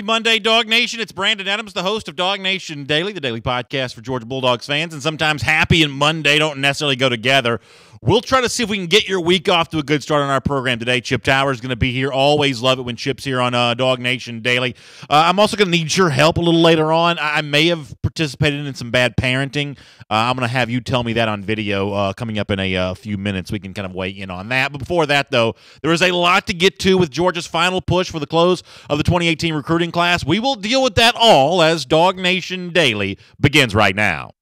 Monday, Dog Nation. It's Brandon Adams, the host of DawgNation Daily, the daily podcast for Georgia Bulldogs fans. And sometimes happy and Monday don't necessarily go together. We'll try to see if we can get your week off to a good start on our program today. Chip Tower is going to be here. Always love it when Chip's here on DawgNation Daily. I'm also going to need your help a little later on. I may have participated in some bad parenting. I'm going to have you tell me that on video coming up in a few minutes. We can kind of weigh in on that. But before that, though, there is a lot to get to with Georgia's final push for the close of the 2018 recruiting class. We will deal with that all as DawgNation Daily begins right now.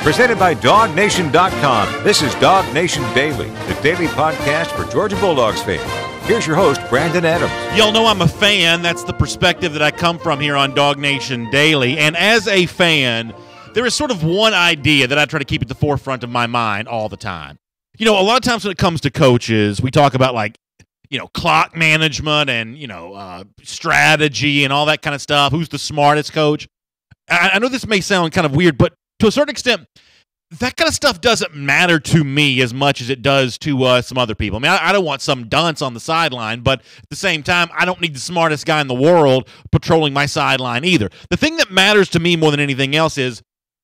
Presented by DawgNation.com, this is DawgNation Daily, the daily podcast for Georgia Bulldogs fans. Here's your host, Brandon Adams. Y'all know I'm a fan. That's the perspective that I come from here on DawgNation Daily. And as a fan, there is sort of one idea that I try to keep at the forefront of my mind all the time. You know, a lot of times when it comes to coaches, we talk about clock management and, strategy and all that kind of stuff. Who's the smartest coach? I know this may sound kind of weird, but to a certain extent, that kind of stuff doesn't matter to me as much as it does to some other people. I mean, I don't want some dunce on the sideline, but at the same time, I don't need the smartest guy in the world patrolling my sideline either. The thing that matters to me more than anything else is,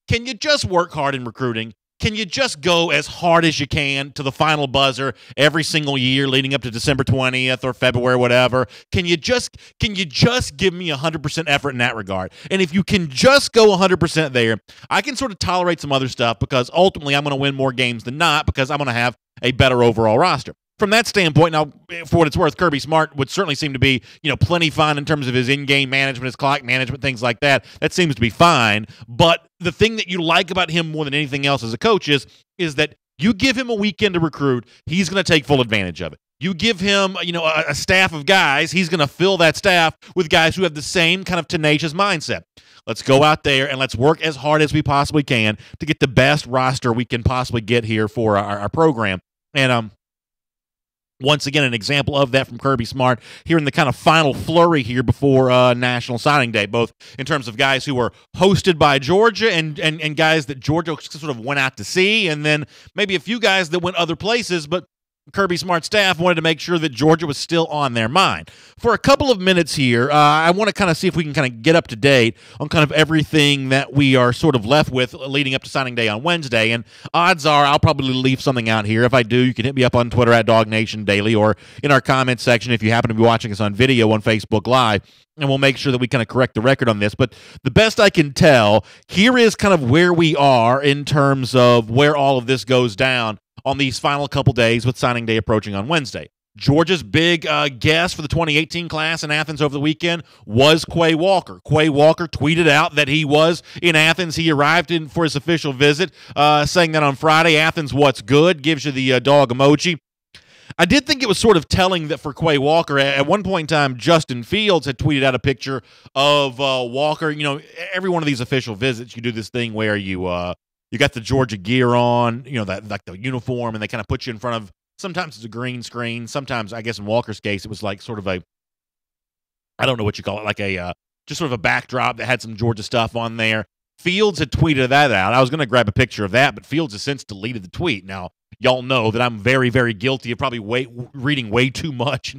can you just work hard in recruiting? Can you just go as hard as you can to the final buzzer every single year leading up to December 20th or February, whatever? Can you just give me 100% effort in that regard? And if you can just go 100% there, I can sort of tolerate some other stuff because ultimately I'm going to win more games than not because I'm going to have a better overall roster. From that standpoint, now, for what it's worth, Kirby Smart would certainly seem to be, plenty fine in terms of his in-game management, his clock management, things like that. That seems to be fine. But the thing that you like about him more than anything else as a coach is that you give him a weekend to recruit, he's going to take full advantage of it. You give him, a staff of guys, he's going to fill that staff with guys who have the same kind of tenacious mindset. Let's go out there and let's work as hard as we possibly can to get the best roster we can possibly get here for our program. And once again, an example of that from Kirby Smart here in the kind of final flurry here before National Signing Day, both in terms of guys who were hosted by Georgia and guys that Georgia sort of went out to see, and then maybe a few guys that went other places, but Kirby Smart's staff wanted to make sure that Georgia was still on their mind. For a couple of minutes here, I want to kind of see if we can kind of get up to date on kind of everything that we are sort of left with leading up to signing day on Wednesday. And odds are I'll probably leave something out here. If I do, you can hit me up on Twitter at DawgNation Daily or in our comments section if you happen to be watching us on video on Facebook Live. And we'll make sure that we kind of correct the record on this. But the best I can tell, here is kind of where we are in terms of where all of this goes down on these final couple days with signing day approaching on Wednesday. Georgia's big guest for the 2018 class in Athens over the weekend was Quay Walker. Quay Walker tweeted out that he was in Athens. He arrived in for his official visit, saying that on Friday, Athens, what's good, gives you the dog emoji. I did think it was sort of telling that for Quay Walker, at one point in time, Justin Fields had tweeted out a picture of Walker. Every one of these official visits, you do this thing where you got the Georgia gear on, that like the uniform, and they kind of put you in front of, sometimes it's a green screen. Sometimes, I guess in Walker's case, it was like sort of I don't know what you call it, like just sort of a backdrop that had some Georgia stuff on there. Fields had tweeted that out. I was going to grab a picture of that, but Fields has since deleted the tweet. Now, y'all know that I'm very, very guilty of probably reading way too much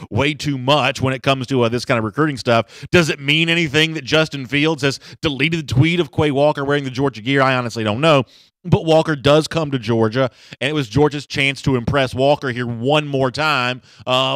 when it comes to this kind of recruiting stuff. Does it mean anything that Justin Fields has deleted the tweet of Quay Walker wearing the Georgia gear? I honestly don't know. But Walker does come to Georgia, and it was Georgia's chance to impress Walker here one more time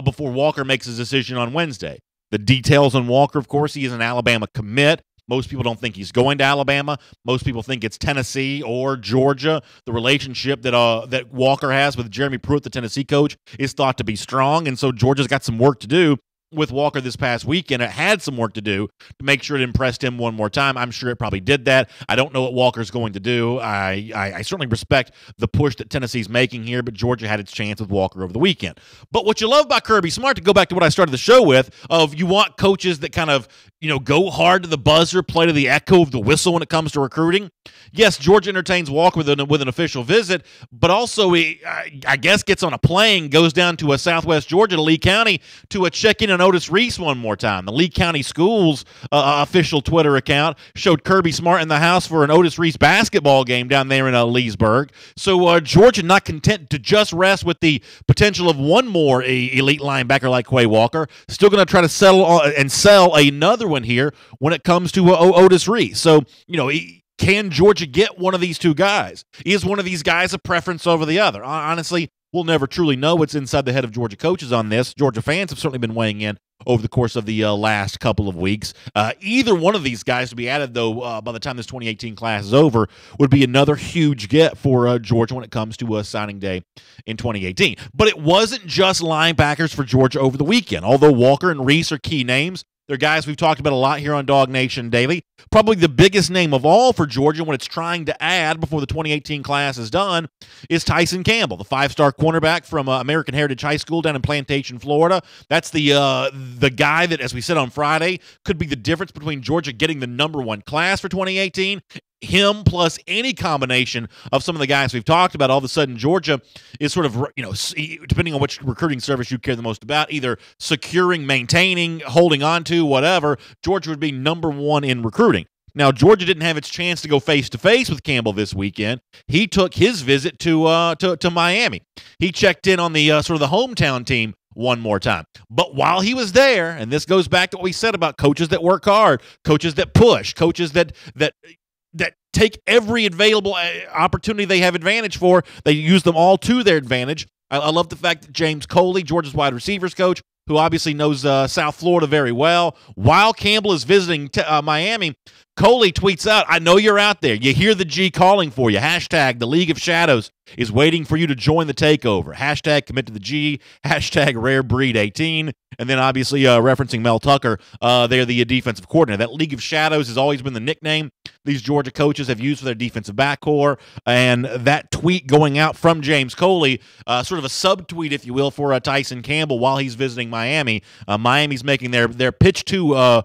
before Walker makes his decision on Wednesday. The details on Walker, of course, he is an Alabama commit. Most people don't think he's going to Alabama. Most people think it's Tennessee or Georgia. The relationship that Walker has with Jeremy Pruitt, the Tennessee coach, is thought to be strong, and so Georgia's got some work to do with Walker this past weekend. It had some work to do to make sure it impressed him one more time. I'm sure it probably did that. I don't know what Walker's going to do. I certainly respect the push that Tennessee's making here, but Georgia had its chance with Walker over the weekend. But what you love about Kirby Smart, to go back to what I started the show with, of you want coaches that kind of, go hard to the buzzer, play to the echo of the whistle when it comes to recruiting. yes, Georgia entertains Walker with an official visit, but also he, I guess, gets on a plane, goes down to Southwest Georgia to Lee County to check in on Otis Reese one more time. The Lee County Schools official Twitter account showed Kirby Smart in the house for an Otis Reese basketball game down there in Leesburg. So Georgia not content to just rest with the potential of one more elite linebacker like Quay Walker, still going to try to settle and sell another one here when it comes to Otis Reese. So, can Georgia get one of these two guys? Is one of these guys a preference over the other? Honestly, we'll never truly know what's inside the head of Georgia coaches on this. Georgia fans have certainly been weighing in over the course of the last couple of weeks. Either one of these guys to be added, though, by the time this 2018 class is over, would be another huge get for Georgia when it comes to signing day in 2018. But it wasn't just linebackers for Georgia over the weekend. Although Walker and Reese are key names, they're guys we've talked about a lot here on DawgNation Daily. Probably the biggest name of all for Georgia when it's trying to add before the 2018 class is done is Tyson Campbell, the 5-star cornerback from American Heritage High School down in Plantation, Florida. That's the guy that, as we said on Friday, could be the difference between Georgia getting the #1 class for 2018. Him plus any combination of some of the guys we've talked about, all of a sudden Georgia is sort of, depending on which recruiting service you care the most about, either securing, maintaining, holding on to, whatever, Georgia would be #1 in recruiting. Now, Georgia didn't have its chance to go face-to-face with Campbell this weekend. He took his visit to Miami. He checked in on the sort of the hometown team one more time. But while he was there, and this goes back to what we said about coaches that work hard, coaches that push, coaches that take every available opportunity they have advantage for. They use them all to their advantage. I love the fact that James Coley, Georgia's wide receivers coach, who obviously knows South Florida very well, while Campbell is visiting Miami, Coley tweets out, "I know you're out there. You hear the G calling for you. Hashtag the League of Shadows is waiting for you to join the takeover. Hashtag commit to the G. Hashtag rare breed 18. And then obviously referencing Mel Tucker, they're the defensive coordinator. That League of Shadows has always been the nickname these Georgia coaches have used for their defensive back core. And that tweet going out from James Coley, sort of a subtweet, if you will, for Tyson Campbell while he's visiting Miami. Miami's making their pitch to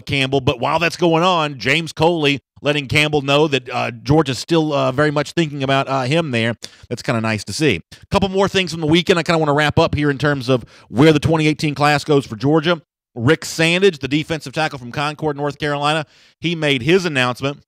Campbell. But while that's going on, James Coley letting Campbell know that Georgia's still very much thinking about him there. That's kind of nice to see. A couple more things from the weekend I kind of want to wrap up here in terms of where the 2018 class goes for Georgia. Rick Sandage, the defensive tackle from Concord, North Carolina, he made his announcement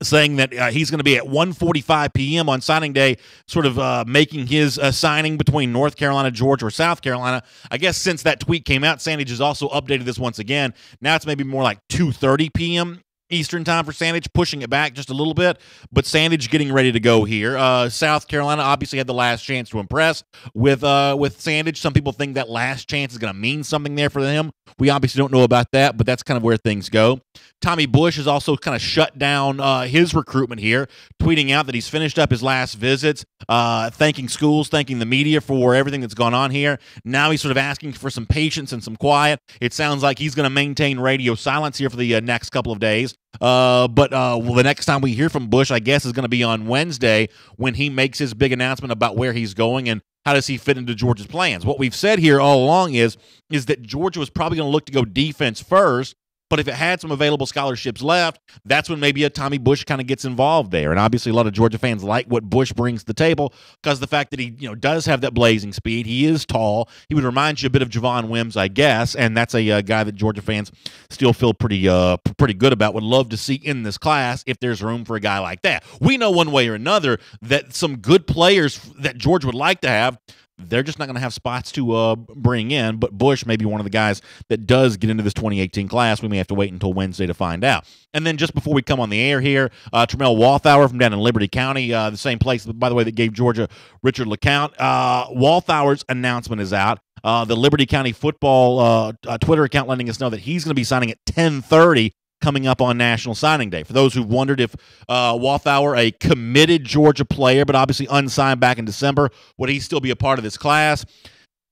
saying that he's going to be at 1:45 p.m. on signing day, sort of making his signing between North Carolina, Georgia, or South Carolina. I guess since that tweet came out, Sandage has also updated this once again. Now it's maybe more like 2:30 p.m. Eastern time for Sandage, pushing it back just a little bit, but Sandage getting ready to go here. South Carolina obviously had the last chance to impress with Sandage. Some people think that last chance is going to mean something there for him. We obviously don't know about that, but that's kind of where things go. Tommy Bush has also kind of shut down his recruitment here, tweeting out that he's finished up his last visits, thanking schools, thanking the media for everything that's gone on here. Now he's sort of asking for some patience and some quiet. It sounds like he's going to maintain radio silence here for the next couple of days. But the next time we hear from Bush, I guess, is going to be on Wednesday when he makes his big announcement about where he's going and how does he fit into Georgia's plans. What we've said here all along is that Georgia was probably going to look to go defense first, but if it had some available scholarships left, that's when maybe a Tommy Bush kind of gets involved there. And obviously a lot of Georgia fans like what Bush brings to the table because the fact that he does have that blazing speed. He is tall. He would remind you a bit of Javon Wims, I guess, and that's a guy that Georgia fans still feel pretty good about, would love to see in this class if there's room for a guy like that. We know one way or another that some good players that Georgia would like to have, they're just not going to have spots to bring in, but Bush may be one of the guys that does get into this 2018 class. We may have to wait until Wednesday to find out. And then just before we come on the air here, Tramel Walthour from down in Liberty County, the same place, by the way, that gave Georgia Richard LeCount. Walthour's announcement is out. The Liberty County football Twitter account letting us know that he's going to be signing at 10:30 coming up on National Signing Day. For those who've wondered if Walthour, a committed Georgia player, but obviously unsigned back in December, would he still be a part of this class?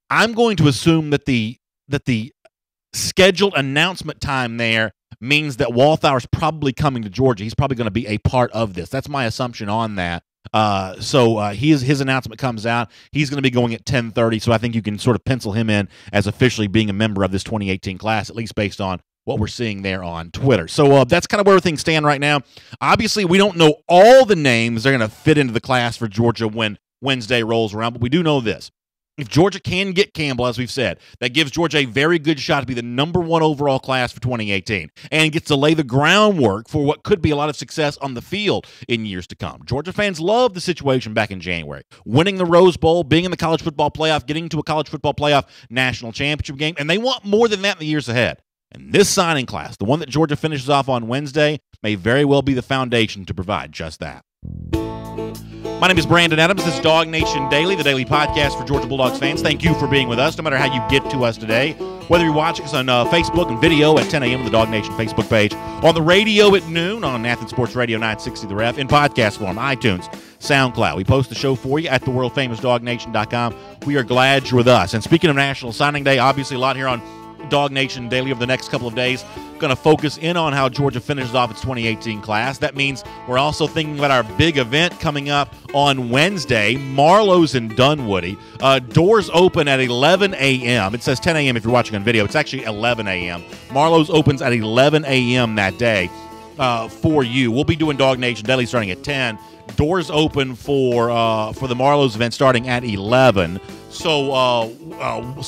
I'm going to assume that the scheduled announcement time there means that Walthour's probably coming to Georgia. He's probably going to be a part of this. That's my assumption on that. So his announcement comes out. He's going to be going at 10:30, so I think you can sort of pencil him in as officially being a member of this 2018 class, at least based on what we're seeing there on Twitter. So that's kind of where things stand right now. Obviously, we don't know all the names that are going to fit into the class for Georgia when Wednesday rolls around, but we do know this. If Georgia can get Campbell, as we've said, that gives Georgia a very good shot to be the #1 overall class for 2018 and gets to lay the groundwork for what could be a lot of success on the field in years to come. Georgia fans love the situation back in January, winning the Rose Bowl, being in the college football playoff, getting to a college football playoff national championship game, and they want more than that in the years ahead. And this signing class, the one that Georgia finishes off on Wednesday, may very well be the foundation to provide just that. My name is Brandon Adams. This is DawgNation Daily, the daily podcast for Georgia Bulldogs fans. Thank you for being with us, no matter how you get to us today. Whether you're watching us on Facebook and video at 10 a.m. on the DawgNation Facebook page, on the radio at noon on Athens Sports Radio 960 The Ref, in podcast form, iTunes, SoundCloud. We post the show for you at theworldfamous.DawgNation.com. We are glad you're with us. And speaking of National Signing Day, obviously a lot here on DawgNation Daily over the next couple of days. Going to focus in on how Georgia finishes off its 2018 class. That means we're also thinking about our big event coming up on Wednesday, Marlowe's in Dunwoody. Doors open at 11 a.m. It says 10 a.m. if you're watching on video. It's actually 11 a.m. Marlowe's opens at 11 a.m. that day for you. We'll be doing DawgNation Daily starting at 10. Doors open for the Marlowe's event starting at 11. So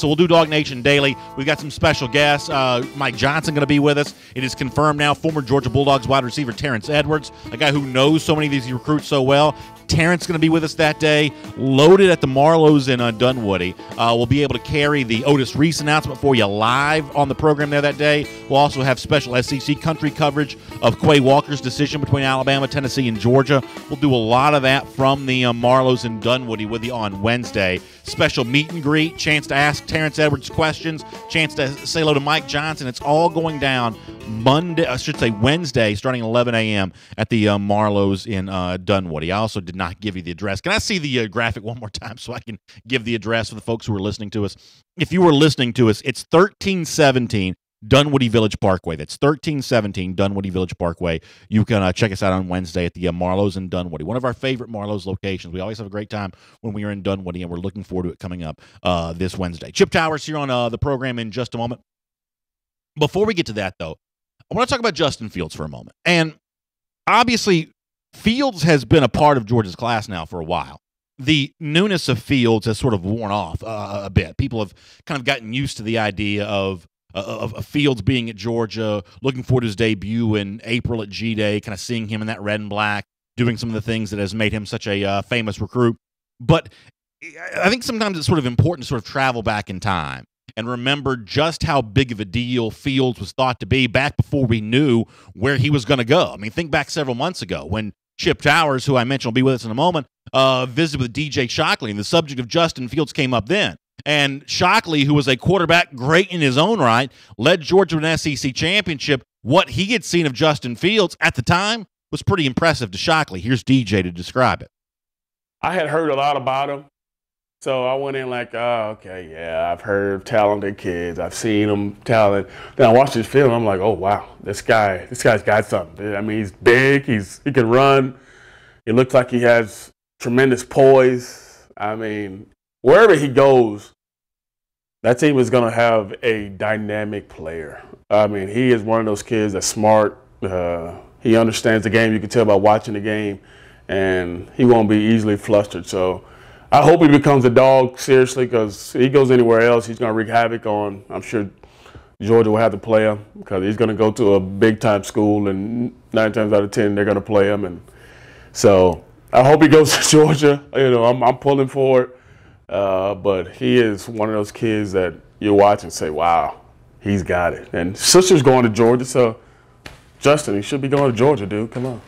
we'll do DawgNation Daily. We've got some special guests. Mike Johnson going to be with us. It is confirmed now. Former Georgia Bulldogs wide receiver Terrence Edwards, a guy who knows so many of these recruits so well. Terrence going to be with us that day, loaded at the Marlowe's in Dunwoody. We'll be able to carry the Otis Reese announcement for you live on the program there that day. We'll also have special SEC country coverage of Quay Walker's decision between Alabama, Tennessee, and Georgia. We'll do a lot of that from the Marlowe's in Dunwoody with you on Wednesday. Special meet and greet, chance to ask Terrence Edwards questions, chance to say hello to Mike Johnson. It's all going down Wednesday, starting at 11 a.m. at the Marlowe's in Dunwoody. I also did not give you the address. Can I see the graphic one more time so I can give the address for the folks who are listening to us? If you were listening to us, it's 1317 Dunwoody Village Parkway. That's 1317 Dunwoody Village Parkway. You can check us out on Wednesday at the Marlowe's in Dunwoody, one of our favorite Marlowe's locations. We always have a great time when we are in Dunwoody, and we're looking forward to it coming up this Wednesday. Chip Towers here on the program in just a moment. Before we get to that, though, I want to talk about Justin Fields for a moment. And obviously, Fields has been a part of Georgia's class now for a while. The newness of Fields has sort of worn off a bit. People have kind of gotten used to the idea of Fields being at Georgia, looking forward to his debut in April at G-Day, kind of seeing him in that red and black, doing some of the things that has made him such a famous recruit. But I think sometimes it's sort of important to sort of travel back in time and remember just how big of a deal Fields was thought to be back before we knew where he was going to go. I mean, think back several months ago when Chip Towers, who I mentioned will be with us in a moment, visited with DJ Shockley, and the subject of Justin Fields came up then. And Shockley, who was a quarterback great in his own right, led Georgia to an SEC championship. What he had seen of Justin Fields at the time was pretty impressive to Shockley. Here's DJ to describe it. I had heard a lot about him, so I went in like, oh, okay, yeah, I've heard of talented kids. I've seen them talent. Then I watched his film, I'm like, oh, wow, this guy's got something. I mean, he's big, he can run. He looks like he has tremendous poise. I mean, wherever he goes, that team is going to have a dynamic player. I mean, he is one of those kids that's smart. He understands the game. You can tell by watching the game, and he won't be easily flustered. So I hope he becomes a dog, seriously, because if he goes anywhere else, he's going to wreak havoc on, I'm sure Georgia will have to play him because he's going to go to a big-time school, and 9 times out of 10, they're going to play him. And so I hope he goes to Georgia. You know, I'm pulling for it. But he is one of those kids that you watch and say, wow, he's got it. And sister's going to Georgia, so Justin, he should be going to Georgia, dude. Come on.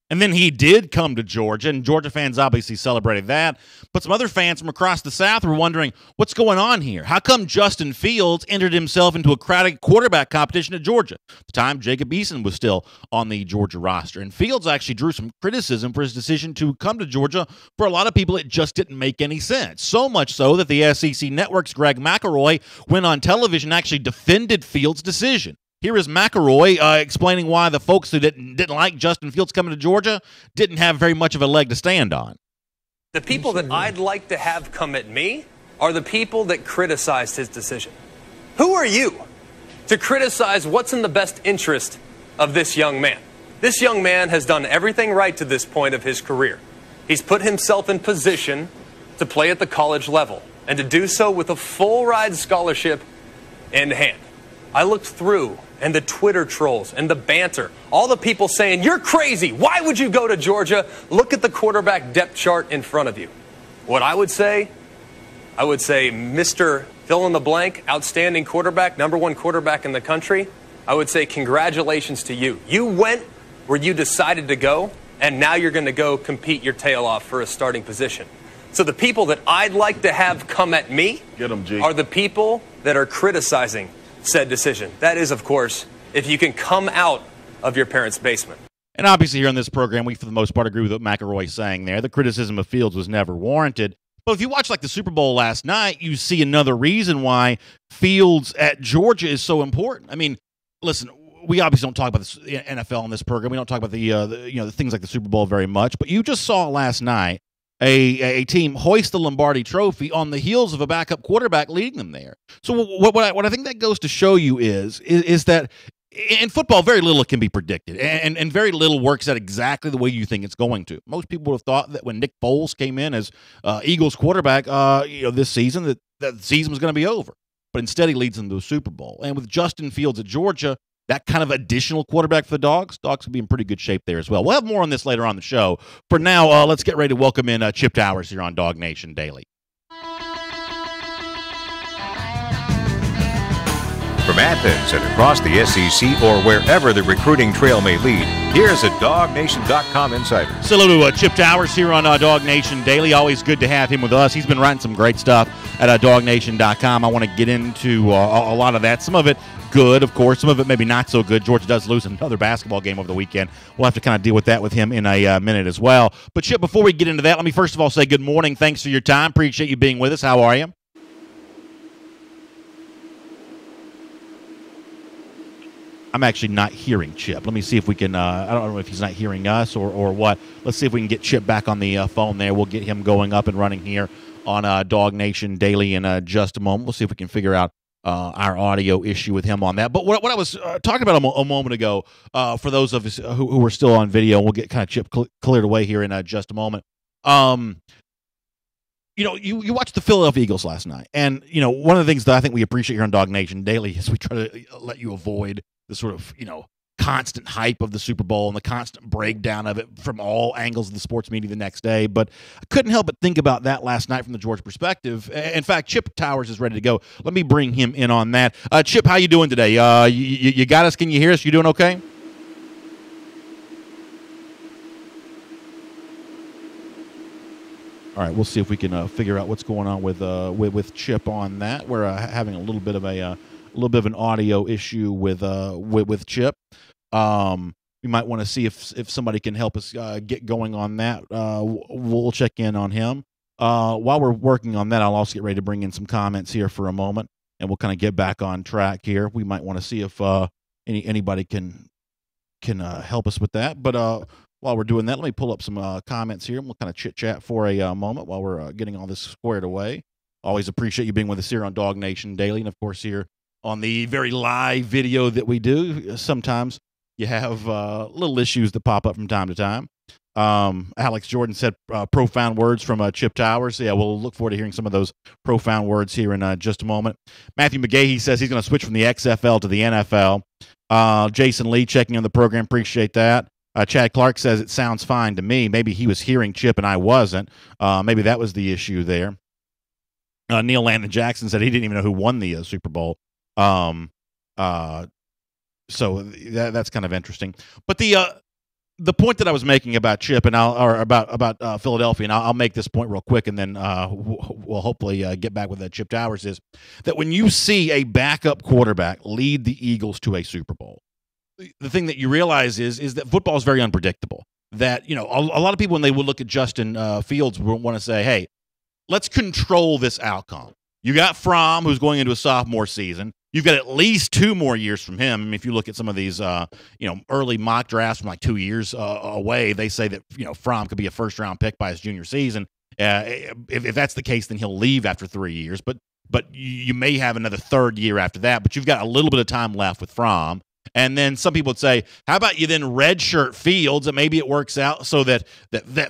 And then he did come to Georgia, and Georgia fans obviously celebrated that. But some other fans from across the South were wondering, what's going on here? How come Justin Fields entered himself into a crowded quarterback competition at Georgia? At the time, Jacob Eason was still on the Georgia roster. And Fields actually drew some criticism for his decision to come to Georgia. For a lot of people, it just didn't make any sense. So much so that the SEC Network's Greg McElroy went on television and actually defended Fields' decision. Here is McElroy explaining why the folks who didn't like Justin Fields coming to Georgia didn't have very much of a leg to stand on. The people that I'd like to have come at me are the people that criticized his decision. Who are you to criticize what's in the best interest of this young man. This young man has done everything right to this point of his career. He's put himself in position to play at the college level and to do so with a full ride scholarship in hand. I looked through and the Twitter trolls and the banter, all the people saying, "You're crazy. Why would you go to Georgia? Look at the quarterback depth chart in front of you." What I would say, Mr. fill in the blank, outstanding quarterback, #1 quarterback in the country, I would say congratulations to you. You went where you decided to go, and now you're going to go compete your tail off for a starting position. So the people that I'd like to have come at me are the people that are criticizing said decision. That is, of course, if you can come out of your parents' basement. And obviously here on this program, we for the most part agree with what McElroy's saying there. The criticism of Fields was never warranted. But if you watch like the Super Bowl last night, you see another reason why Fields at Georgia is so important. I mean, listen, we obviously don't talk about the NFL on this program. We don't talk about the things like the Super Bowl very much. But you just saw last night a team hoist the Lombardi Trophy on the heels of a backup quarterback leading them there. So what I think that goes to show you is that in football, very little can be predicted, and very little works out exactly the way you think it's going to. Most people would have thought that when Nick Foles came in as Eagles quarterback, this season, that the season was going to be over. But instead, he leads them to a Super Bowl. And with Justin Fields at Georgia, that kind of additional quarterback for the Dogs will be in pretty good shape there as well. We'll have more on this later on the show. For now, let's get ready to welcome in Chip Towers here on DawgNation Daily. From Athens and across the SEC or wherever the recruiting trail may lead, here's a DawgNation.com insider. So hello to Chip Towers here on DawgNation Daily. Always good to have him with us. He's been writing some great stuff at DawgNation.com. I want to get into a lot of that. Some of it good, of course. Some of it maybe not so good. Georgia does lose another basketball game over the weekend. We'll have to kind of deal with that with him in a minute as well. But Chip, before we get into that, let me first of all say good morning. Thanks for your time. Appreciate you being with us. How are you? I'm actually not hearing Chip. Let me see if we can, I don't know if he's not hearing us or what. Let's see if we can get Chip back on the phone there. We'll get him going up and running here on DawgNation Daily in just a moment. We'll see if we can figure out our audio issue with him on that. But what I was talking about a moment ago, for those of us who are still on video, we'll get kind of Chip cleared away here in just a moment. You watched the Philadelphia Eagles last night. And, one of the things that I think we appreciate here on DawgNation Daily is we try to let you avoid the sort of, constant hype of the Super Bowl and the constant breakdown of it from all angles of the sports media the next day. But I couldn't help but think about that last night from the Georgia perspective. In fact, Chip Towers is ready to go. Let me bring him in on that. Chip, how you doing today? You got us? Can you hear us? You doing okay? All right, we'll see if we can figure out what's going on with Chip on that. We're having a little bit of an audio issue with Chip. We might want to see if somebody can help us get going on that. We'll check in on him. While we're working on that, I'll also get ready to bring in some comments here for a moment, and we'll kind of get back on track here. We might want to see if anybody can help us with that. But while we're doing that, let me pull up some comments here, and we'll kind of chit-chat for a moment while we're getting all this squared away. Always appreciate you being with us here on DawgNation Daily, and of course here on the very live video that we do. Sometimes you have little issues that pop up from time to time. Alex Jordan said profound words from Chip Towers. Yeah, we'll look forward to hearing some of those profound words here in just a moment. Matthew McGahee says he's going to switch from the XFL to the NFL. Jason Lee checking on the program. Appreciate that. Chad Clark says it sounds fine to me. Maybe he was hearing Chip and I wasn't. Maybe that was the issue there. Neil Landon Jackson said he didn't even know who won the Super Bowl. So that's kind of interesting. But the point that I was making about Chip about Philadelphia, and I'll make this point real quick, and then we'll hopefully get back with Chip Towers, is that when you see a backup quarterback lead the Eagles to a Super Bowl, the thing that you realize is that football is very unpredictable. That, a lot of people, when they would look at Justin Fields, would want to say, hey, let's control this outcome. You got Fromm, who's going into a sophomore season. You've got at least 2 more years from him. I mean, if you look at some of these, early mock drafts from like 2 years away, they say that, Fromm could be a first-round pick by his junior season. If that's the case, then he'll leave after 3 years. But but you may have another third year after that, but you've got a little bit of time left with Fromm. And then some people would say, how about you then redshirt Fields, and maybe it works out so that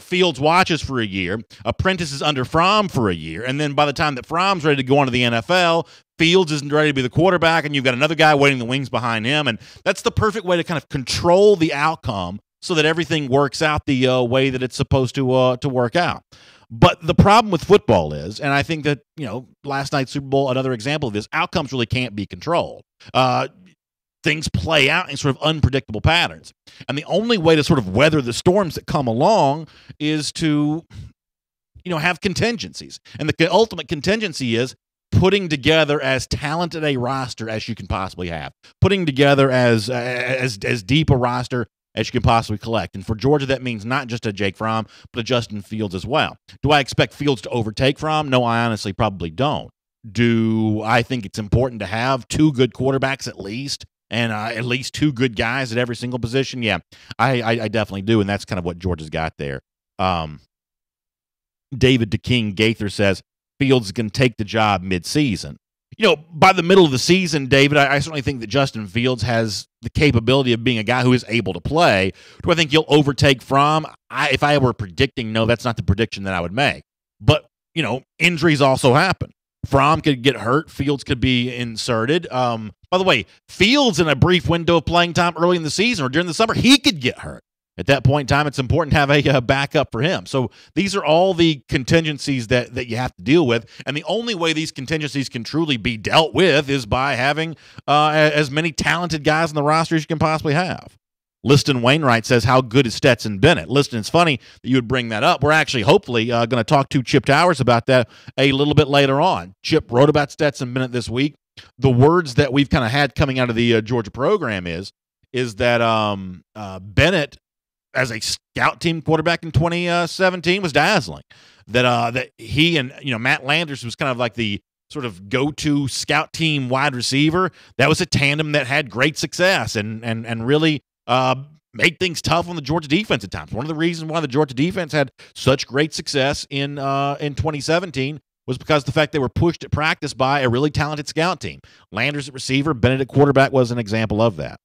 Fields watches for a year, apprentices under Fromm for a year, and then by the time that Fromm's ready to go on to the NFL, Fields isn't ready to be the quarterback, and you've got another guy waiting in the wings behind him. And that's the perfect way to kind of control the outcome so that everything works out the way that it's supposed to work out. But the problem with football is, and I think that, last night's Super Bowl, another example of this, outcomes really can't be controlled. Things play out in sort of unpredictable patterns. And the only way to sort of weather the storms that come along is to, have contingencies. And the ultimate contingency is putting together as talented a roster as you can possibly have, putting together as deep a roster as you can possibly collect. And for Georgia, that means not just a Jake Fromm, but a Justin Fields as well. Do I expect Fields to overtake Fromm? No, I honestly probably don't. Do I think it's important to have two good quarterbacks at least? And at least two good guys at every single position? Yeah, I definitely do, and that's kind of what Georgia's got there. David DeKing Gaither says Fields is going to take the job midseason. By the middle of the season, David, I certainly think that Justin Fields has the capability of being a guy who is able to play. Do I think he'll overtake Fromm? If I were predicting, no, that's not the prediction that I would make. But, injuries also happen. Fromm could get hurt. Fields could be inserted. By the way, Fields in a brief window of playing time early in the season or during the summer, he could get hurt. At that point in time, it's important to have a backup for him. So these are all the contingencies that you have to deal with. And the only way these contingencies can truly be dealt with is by having as many talented guys on the roster as you can possibly have. Liston Wainwright says, how good is Stetson Bennett? Liston, it's funny that you would bring that up. We're actually hopefully going to talk to Chip Towers about that a little bit later on. Chip wrote about Stetson Bennett this week. The words that we've kind of had coming out of the Georgia program is that Bennett, as a scout team quarterback in 2017, was dazzling. That he and Matt Landers was kind of like the sort of go-to scout team wide receiver. That was a tandem that had great success and really made things tough on the Georgia defense at times. One of the reasons why the Georgia defense had such great success in 2017 was because of the fact they were pushed at practice by a really talented scout team. Landers at receiver, Bennett at quarterback was an example of that.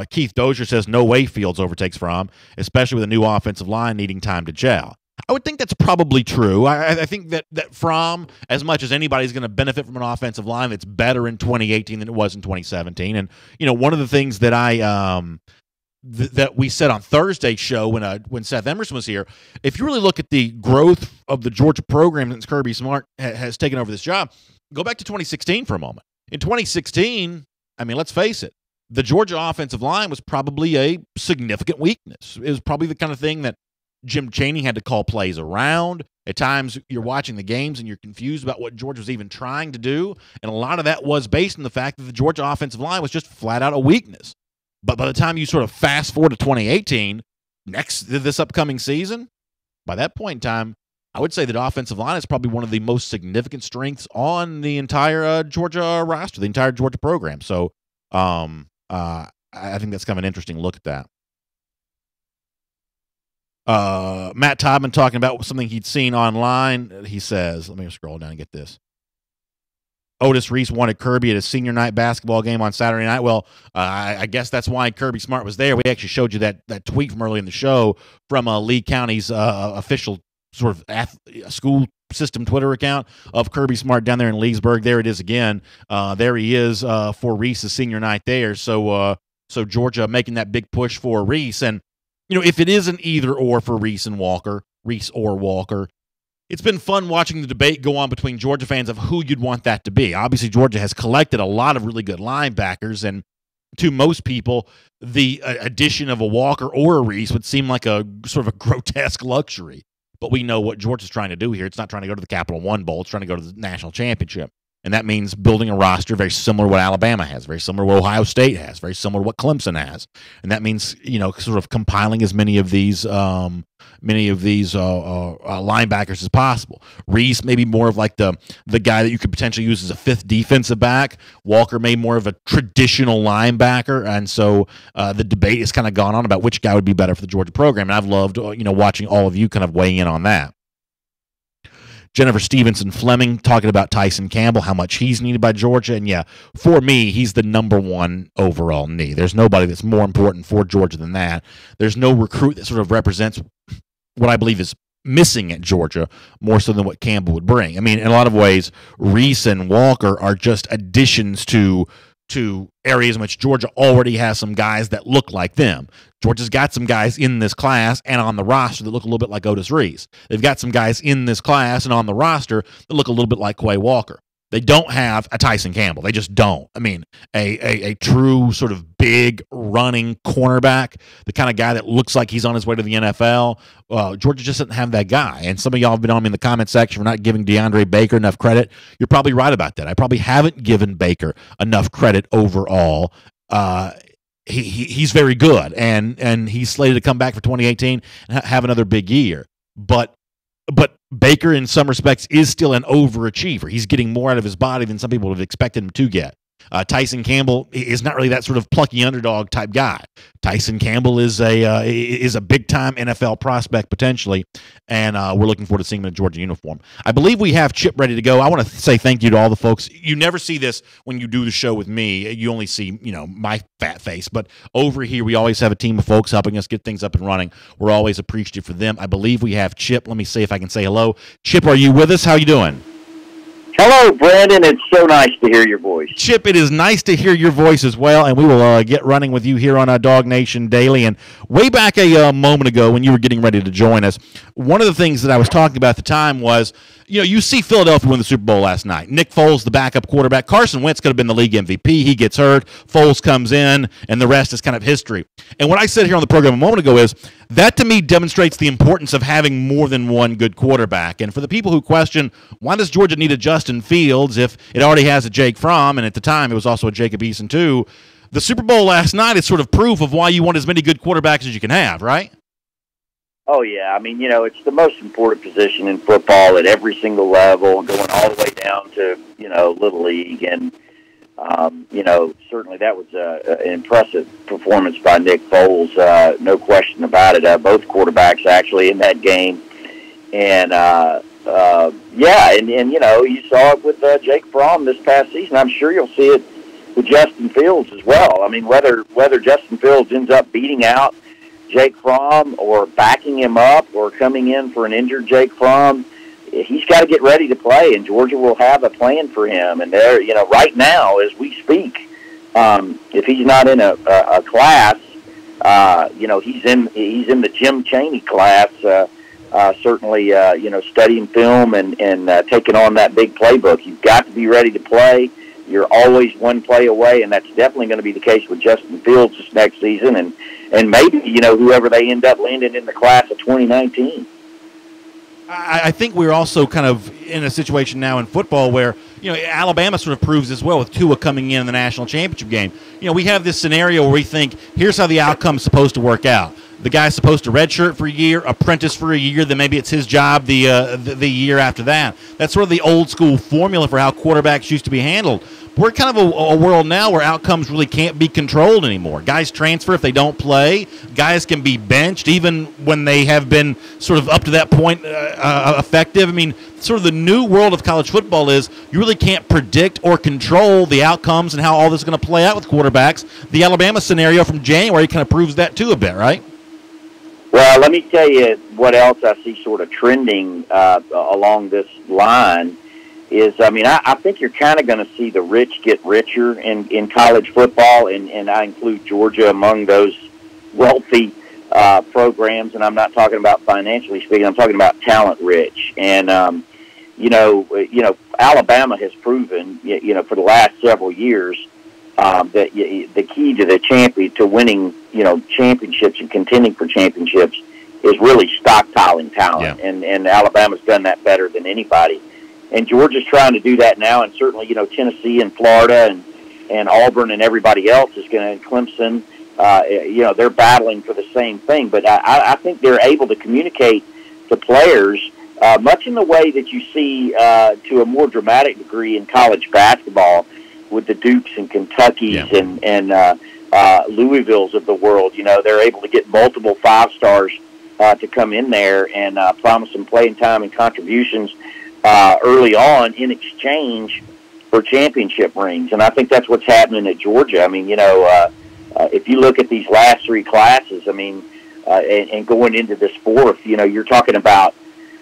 Keith Dozier says, no way Fields overtakes Fromm, especially with a new offensive line needing time to gel. I would think that's probably true. I think that Fromm, as much as anybody, is going to benefit from an offensive line that's better in 2018 than it was in 2017. And, one of the things that that we said on Thursday's show when Seth Emerson was here, if you really look at the growth of the Georgia program since Kirby Smart has taken over this job, go back to 2016 for a moment. In 2016, let's face it, the Georgia offensive line was probably a significant weakness. It was probably the kind of thing that Jim Chaney had to call plays around. At times, you're watching the games and you're confused about what Georgia was even trying to do, and a lot of that was based on the fact that the Georgia offensive line was just flat out a weakness. But by the time you sort of fast forward to 2018, this upcoming season, by that point in time, I would say that offensive line is probably one of the most significant strengths on the entire Georgia roster, the entire Georgia program. So I think that's kind of an interesting look at that. Matt Todman talking about something he'd seen online. He says, let me scroll down and get this. Otis Reese wanted Kirby at his senior night basketball game on Saturday night. Well, I guess that's why Kirby Smart was there. We actually showed you that tweet from early in the show from Lee County's official sort of school system Twitter account of Kirby Smart down there in Leesburg. There it is again. There he is for Reese's senior night there. So Georgia making that big push for Reese. And, if it is an either or for Reese or Walker, it's been fun watching the debate go on between Georgia fans of who you'd want that to be. Obviously, Georgia has collected a lot of really good linebackers, and to most people, the addition of a Walker or a Reese would seem like a sort of a grotesque luxury. But we know what Georgia's trying to do here. It's not trying to go to the Capital One Bowl. It's trying to go to the national championship. And that means building a roster very similar to what Alabama has, very similar to what Ohio State has, very similar to what Clemson has. And that means, sort of compiling as many of these linebackers as possible. Reese maybe more of like the guy that you could potentially use as a fifth defensive back. Walker may more of a traditional linebacker. And so the debate has kind of gone on about which guy would be better for the Georgia program. And I've loved, watching all of you kind of weighing in on that. Jennifer Stevenson Fleming talking about Tyson Campbell, how much he's needed by Georgia. And, yeah, for me, he's the number one overall need. There's nobody that's more important for Georgia than that. There's no recruit that sort of represents what I believe is missing at Georgia more so than what Campbell would bring. I mean, in a lot of ways, Reese and Walker are just additions to areas in which Georgia already has some guys that look like them. Georgia's got some guys in this class and on the roster that look a little bit like Otis Reese. They've got some guys in this class and on the roster that look a little bit like Quay Walker. They don't have a Tyson Campbell. They just don't. I mean, a true sort of big running cornerback, the kind of guy that looks like he's on his way to the NFL. Georgia just doesn't have that guy. And some of y'all have been on me in the comment section for not giving DeAndre Baker enough credit. You're probably right about that. I probably haven't given Baker enough credit overall. He's very good, and he's slated to come back for 2018 and have another big year. But Baker, in some respects, is still an overachiever. He's getting more out of his body than some people would have expected him to get. Tyson Campbell is not really that sort of plucky underdog type guy. Tyson Campbell is a big-time NFL prospect potentially, and we're looking forward to seeing him in a Georgia uniform. I believe we have Chip ready to go. I want to say thank you to all the folks. You never see this when you do the show with me. You only see, my fat face. But over here, we always have a team of folks helping us get things up and running. We're always appreciative for them. I believe we have Chip. Let me see if I can say hello. Chip, are you with us? How you doing? Hello, Brandon. It's so nice to hear your voice. Chip, it is nice to hear your voice as well, and we will get running with you here on DawgNation Daily. And way back a moment ago when you were getting ready to join us, one of the things that I was talking about at the time was, you see Philadelphia win the Super Bowl last night. Nick Foles, the backup quarterback. Carson Wentz could have been the league MVP. He gets hurt. Foles comes in, and the rest is kind of history. And what I said here on the program a moment ago is that, to me, demonstrates the importance of having more than one good quarterback. And for the people who question, why does Georgia need a Justin Fields if it already has a Jake Fromm, and at the time it was also a Jacob Eason too, the Super Bowl last night is sort of proof of why you want as many good quarterbacks as you can have, right? Oh, yeah. I mean, it's the most important position in football at every single level, going all the way down to, Little League. And, certainly that was an impressive performance by Nick Foles, no question about it. Both quarterbacks actually in that game. And, you saw it with Jake Fromm this past season. I'm sure you'll see it with Justin Fields as well. I mean, whether Justin Fields ends up beating out Jake Fromm or backing him up or coming in for an injured Jake Fromm, he's got to get ready to play, and Georgia will have a plan for him. And they're, right now as we speak, if he's not in a class, he's in the Jim Chaney class. Certainly, studying film and taking on that big playbook. You've got to be ready to play. You're always one play away, and that's definitely going to be the case with Justin Fields this next season, and maybe, whoever they end up landing in the class of 2019. I think we're also kind of in a situation now in football where, Alabama sort of proves as well with Tua coming in the national championship game. We have this scenario where we think, here's how the outcome's supposed to work out. The guy's supposed to redshirt for a year, apprentice for a year, then maybe it's his job the year after that. That's sort of the old school formula for how quarterbacks used to be handled. We're kind of a world now where outcomes really can't be controlled anymore. Guys transfer if they don't play. Guys can be benched even when they have been sort of up to that point effective. I mean, sort of the new world of college football is you really can't predict or control the outcomes and how all this is going to play out with quarterbacks. The Alabama scenario from January kind of proves that too a bit, right? Well, let me tell you what else I see sort of trending along this line is, I think you're kind of going to see the rich get richer in college football, and I include Georgia among those wealthy programs, and I'm not talking about financially speaking, I'm talking about talent rich. And, Alabama has proven, for the last several years, that the key to winning, championships and contending for championships is really stockpiling talent. Yeah. And Alabama's done that better than anybody. And Georgia's trying to do that now, and certainly, Tennessee and Florida and Auburn and everybody else is going to, Clemson, they're battling for the same thing. But I think they're able to communicate to players much in the way that you see to a more dramatic degree in college basketball with the Dukes and Kentuckys and Louisvilles of the world. They're able to get multiple 5-stars to come in there and promise them playing time and contributions early on in exchange for championship rings. And I think that's what's happening at Georgia. I mean, if you look at these last three classes, I mean, and going into this fourth, you're talking about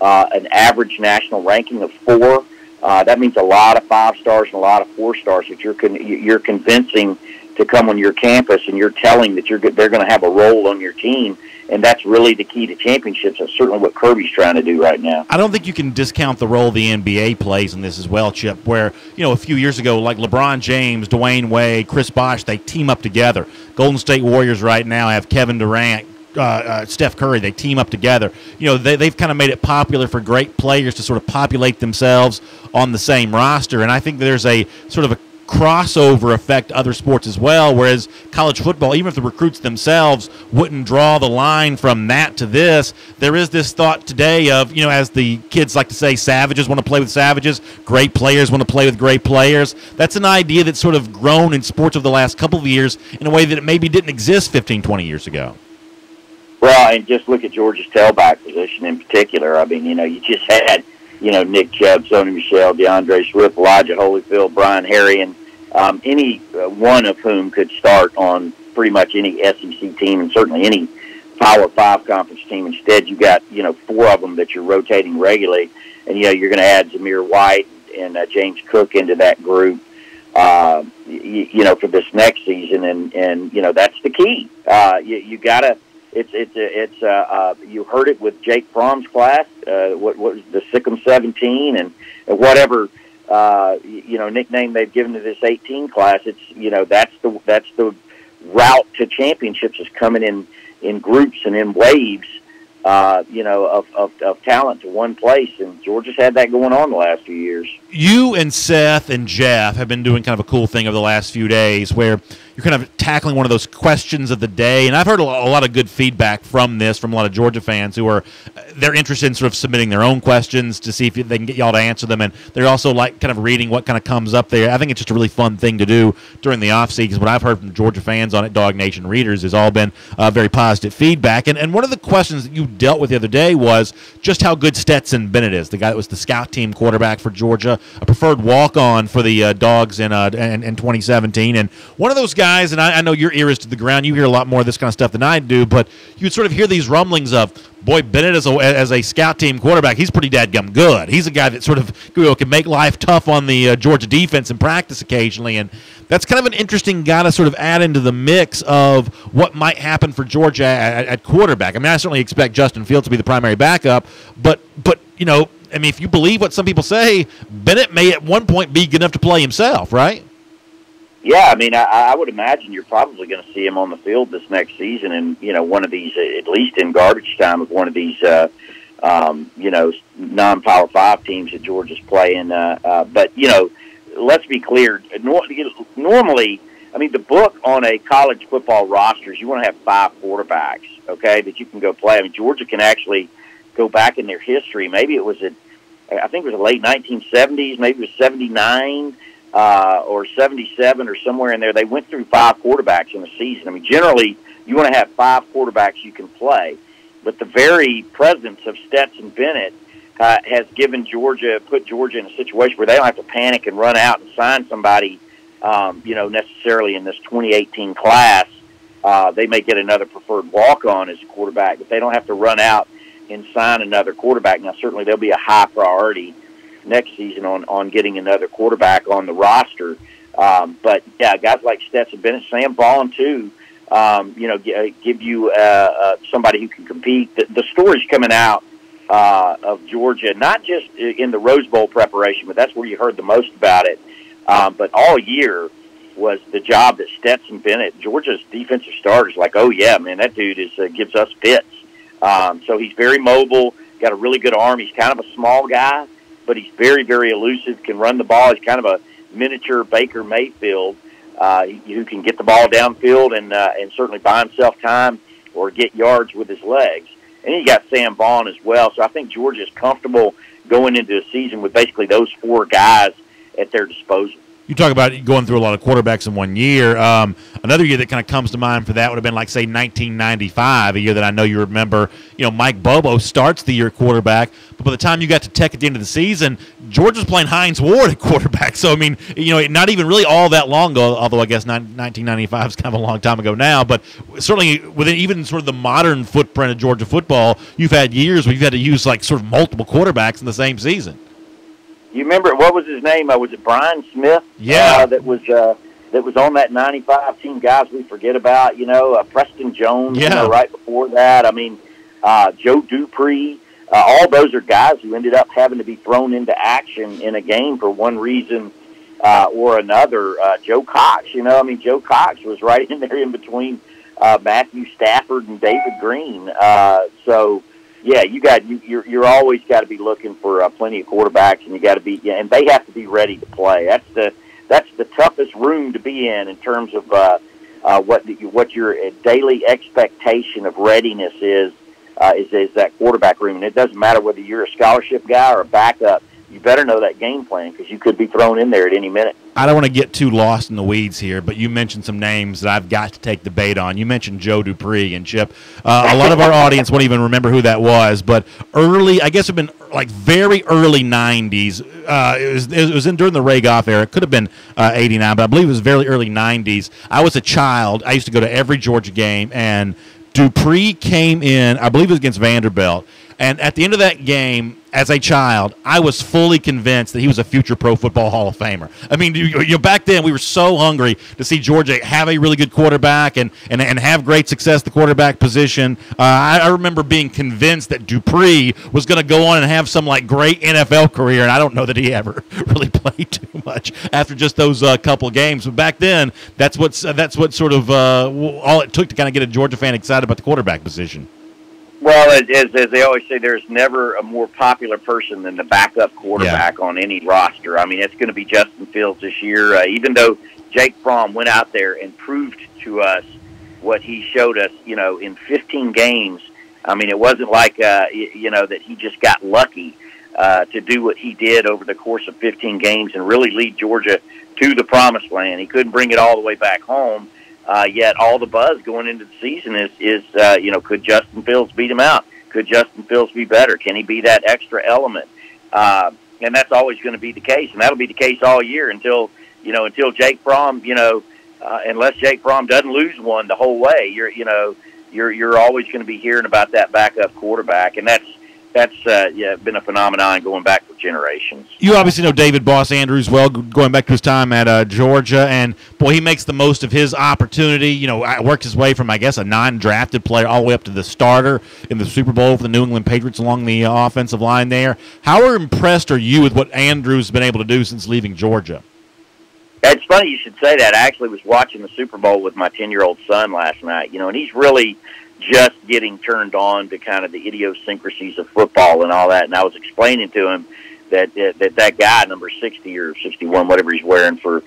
an average national ranking of 4. That means a lot of 5 stars and a lot of 4 stars that you're convincing to come on your campus, and you're telling that they're going to have a role on your team, and that's really the key to championships. That's certainly what Kirby's trying to do right now. I don't think you can discount the role the NBA plays in this as well, Chip, where, a few years ago, like LeBron James, Dwayne Wade, Chris Bosh, they team up together. Golden State Warriors right now have Kevin Durant, Steph Curry. They team up together. They've kind of made it popular for great players to sort of populate themselves on the same roster, and I think there's a sort of a crossover effect to other sports as well, whereas college football, even if the recruits themselves wouldn't draw the line from that to this, there is this thought today of, as the kids like to say, savages want to play with savages, great players want to play with great players. That's an idea that's sort of grown in sports over the last couple of years in a way that it maybe didn't exist 15, 20 years ago. Well, and just look at Georgia's tailback position in particular. I mean, you just had Nick Chubb, Sony Michel, DeAndre Swift, Elijah Holyfield, Brian Harrion, any one of whom could start on pretty much any SEC team and certainly any Power 5 conference team. Instead, you got, 4 of them that you're rotating regularly, and, you're going to add Zamir White and James Cook into that group, for this next season, and that's the key. You got to. You heard it with Jake Fromm's class. What was the Sikkim 17 and whatever nickname they've given to this 18 class. It's that's the route to championships is coming in groups and in waves. Of talent to one place, and Georgia's had that going on the last few years. You and Seth and Jeff have been doing kind of a cool thing over the last few days where you're kind of tackling one of those questions of the day, and I've heard a lot of good feedback from this from a lot of Georgia fans who they're interested in sort of submitting their own questions to see if they can get y'all to answer them, and they're also like kind of reading what kind of comes up there. I think it's just a really fun thing to do during the off season. What I've heard from Georgia fans on it, DawgNation readers, has all been very positive feedback, and one of the questions that you dealt with the other day was just how good Stetson Bennett is, the guy that was the scout team quarterback for Georgia, a preferred walk-on for the Dogs in 2017, and one of those guys, and I know your ear is to the ground, you hear a lot more of this kind of stuff than I do, but you'd sort of hear these rumblings of, boy, Bennett as a scout team quarterback, he's pretty dadgum good. He's a guy that sort of can make life tough on the Georgia defense in practice occasionally, and that's kind of an interesting guy to sort of add into the mix of what might happen for Georgia at quarterback. I mean, I certainly expect Justin Fields to be the primary backup, but if you believe what some people say, Bennett may at one point be good enough to play himself, right? Yeah, I mean, I would imagine you're probably going to see him on the field this next season, and one of these, at least in garbage time, of one of these, non-Power 5 teams that Georgia's playing. But let's be clear. Normally, I mean, the book on a college football roster is you want to have 5 quarterbacks, okay, that you can go play. I mean, Georgia can actually go back in their history. Maybe it was I think it was the late 1970s, maybe it was 79. Or 77 or somewhere in there, they went through 5 quarterbacks in a season. I mean, generally, you want to have 5 quarterbacks you can play. But the very presence of Stetson Bennett has put Georgia in a situation where they don't have to panic and run out and sign somebody, necessarily in this 2018 class. They may get another preferred walk-on as a quarterback, but they don't have to run out and sign another quarterback. Now, certainly there'll be a high priority next season on getting another quarterback on the roster. But, yeah, guys like Stetson Bennett, Sam Vaughn, too, give you somebody who can compete. The stories coming out of Georgia, not just in the Rose Bowl preparation, but that's where you heard the most about it, but all year was the job that Stetson Bennett, Georgia's defensive starters, like, oh, yeah, man, that dude gives us fits. So he's very mobile, got a really good arm. He's kind of a small guy, but he's very, very elusive, can run the ball. He's kind of a miniature Baker Mayfield who can get the ball downfield and certainly buy himself time or get yards with his legs. And then you got Sam Vaughn as well. So I think Georgia is comfortable going into a season with basically those 4 guys at their disposal. You talk about going through a lot of quarterbacks in one year. Another year that kind of comes to mind for that would have been, like, say, 1995, a year that I know you remember. Mike Bobo starts the year quarterback, but by the time you got to Tech at the end of the season, George was playing Hines Ward at quarterback. So, I mean, not even really all that long ago, although I guess 1995 is kind of a long time ago now, but certainly within even sort of the modern footprint of Georgia football, you've had years where you've had to use, like, sort of multiple quarterbacks in the same season. You remember, what was his name? Was it Brian Smith? Yeah. That was on that 95 team. Guys we forget about, Preston Jones, right before that. I mean, Joe Dupree. All those are guys who ended up having to be thrown into action in a game for one reason or another. Joe Cox, Joe Cox was right in there in between Matthew Stafford and David Green. Yeah, you're always got to be looking for plenty of quarterbacks, and you got to be, and they have to be ready to play. That's the toughest room to be in terms of what your daily expectation of readiness is that quarterback room. And it doesn't matter whether you're a scholarship guy or a backup. You better know that game plan because you could be thrown in there at any minute. I don't want to get too lost in the weeds here, but you mentioned some names that I've got to take the bait on. You mentioned Joe Dupree and Chip. A lot of our audience won't even remember who that was, but early, I guess it would have been like very early 90s. It was during the Ray Goff era. It could have been 89, but I believe it was very early 90s. I was a child. I used to go to every Georgia game, and Dupree came in, I believe it was against Vanderbilt, and at the end of that game, as a child, I was fully convinced that he was a future Pro Football Hall of Famer. I mean, back then we were so hungry to see Georgia have a really good quarterback and have great success at the quarterback position. I remember being convinced that Dupree was going to go on and have some like great NFL career, and I don't know that he ever really played too much after just those couple games. But back then, that's what sort of all it took to kind of get a Georgia fan excited about the quarterback position. Well, as they always say, there's never a more popular person than the backup quarterback on any roster. I mean, it's going to be Justin Fields this year, even though Jake Fromm went out there and proved to us what he showed us, in 15 games. I mean, it wasn't like, that he just got lucky to do what he did over the course of 15 games and really lead Georgia to the promised land. He couldn't bring it all the way back home. Yet all the buzz going into the season is could Justin Fields beat him out? Could Justin Fields be better? Can he be that extra element? And that's always going to be the case, and that'll be the case all year until Jake Fromm, unless Jake Fromm doesn't lose one the whole way, you're always going to be hearing about that backup quarterback, and that's been a phenomenon going back for generations. You obviously know David Boss Andrews well, going back to his time at Georgia, and boy, he makes the most of his opportunity. Worked his way from, I guess, a non-drafted player all the way up to the starter in the Super Bowl for the New England Patriots along the offensive line there. How impressed are you with what Andrews has been able to do since leaving Georgia? It's funny you should say that. I actually was watching the Super Bowl with my 10-year-old son last night, and he's really just getting turned on to kind of the idiosyncrasies of football and all that. And I was explaining to him that guy, number 60 or 61, whatever he's wearing for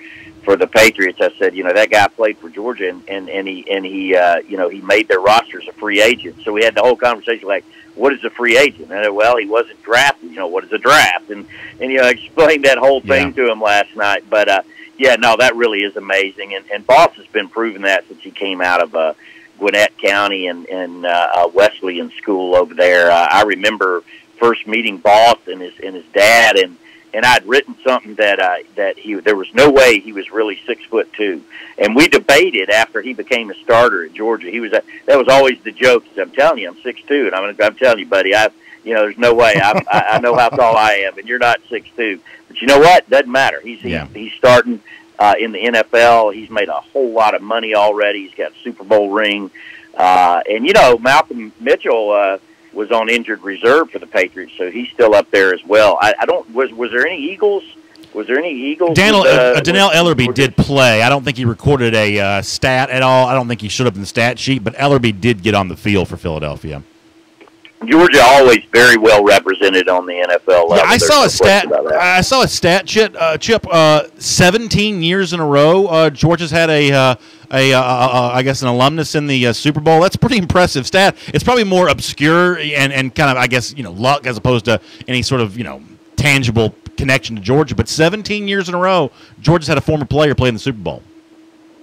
the Patriots, I said, that guy played for Georgia and he made their rosters a free agent. So we had the whole conversation like, what is a free agent? And I said, well, he wasn't drafted. What is a draft? And I explained that whole thing to him last night. But that really is amazing. And Boss has been proving that since he came out of Gwinnett County and Wesleyan School over there. I remember first meeting Boss and his dad, and I'd written something that there was no way he was really 6'2", and we debated after he became a starter at Georgia. That was always the joke. I'm telling you, I'm 6'2", and I'm telling you, buddy, there's no way. I know how tall I am, and you're not 6'2". But you know what? Doesn't matter. He's starting in the NFL. He's made a whole lot of money already. He's got a Super Bowl ring. And Malcolm Mitchell was on injured reserve for the Patriots, so he's still up there as well. Was there any Eagles? Was there any Eagles? Dannell Ellerbe did play. I don't think he recorded a stat at all. I don't think he showed up in the stat sheet, but Ellerbe did get on the field for Philadelphia. Georgia always very well represented on the NFL level. Yeah, I saw a stat, Chip. 17 years in a row, Georgia's had I guess an alumnus in the Super Bowl. That's a pretty impressive stat. It's probably more obscure and kind of, I guess, luck as opposed to any sort of tangible connection to Georgia, but 17 years in a row, Georgia's had a former player play in the Super Bowl.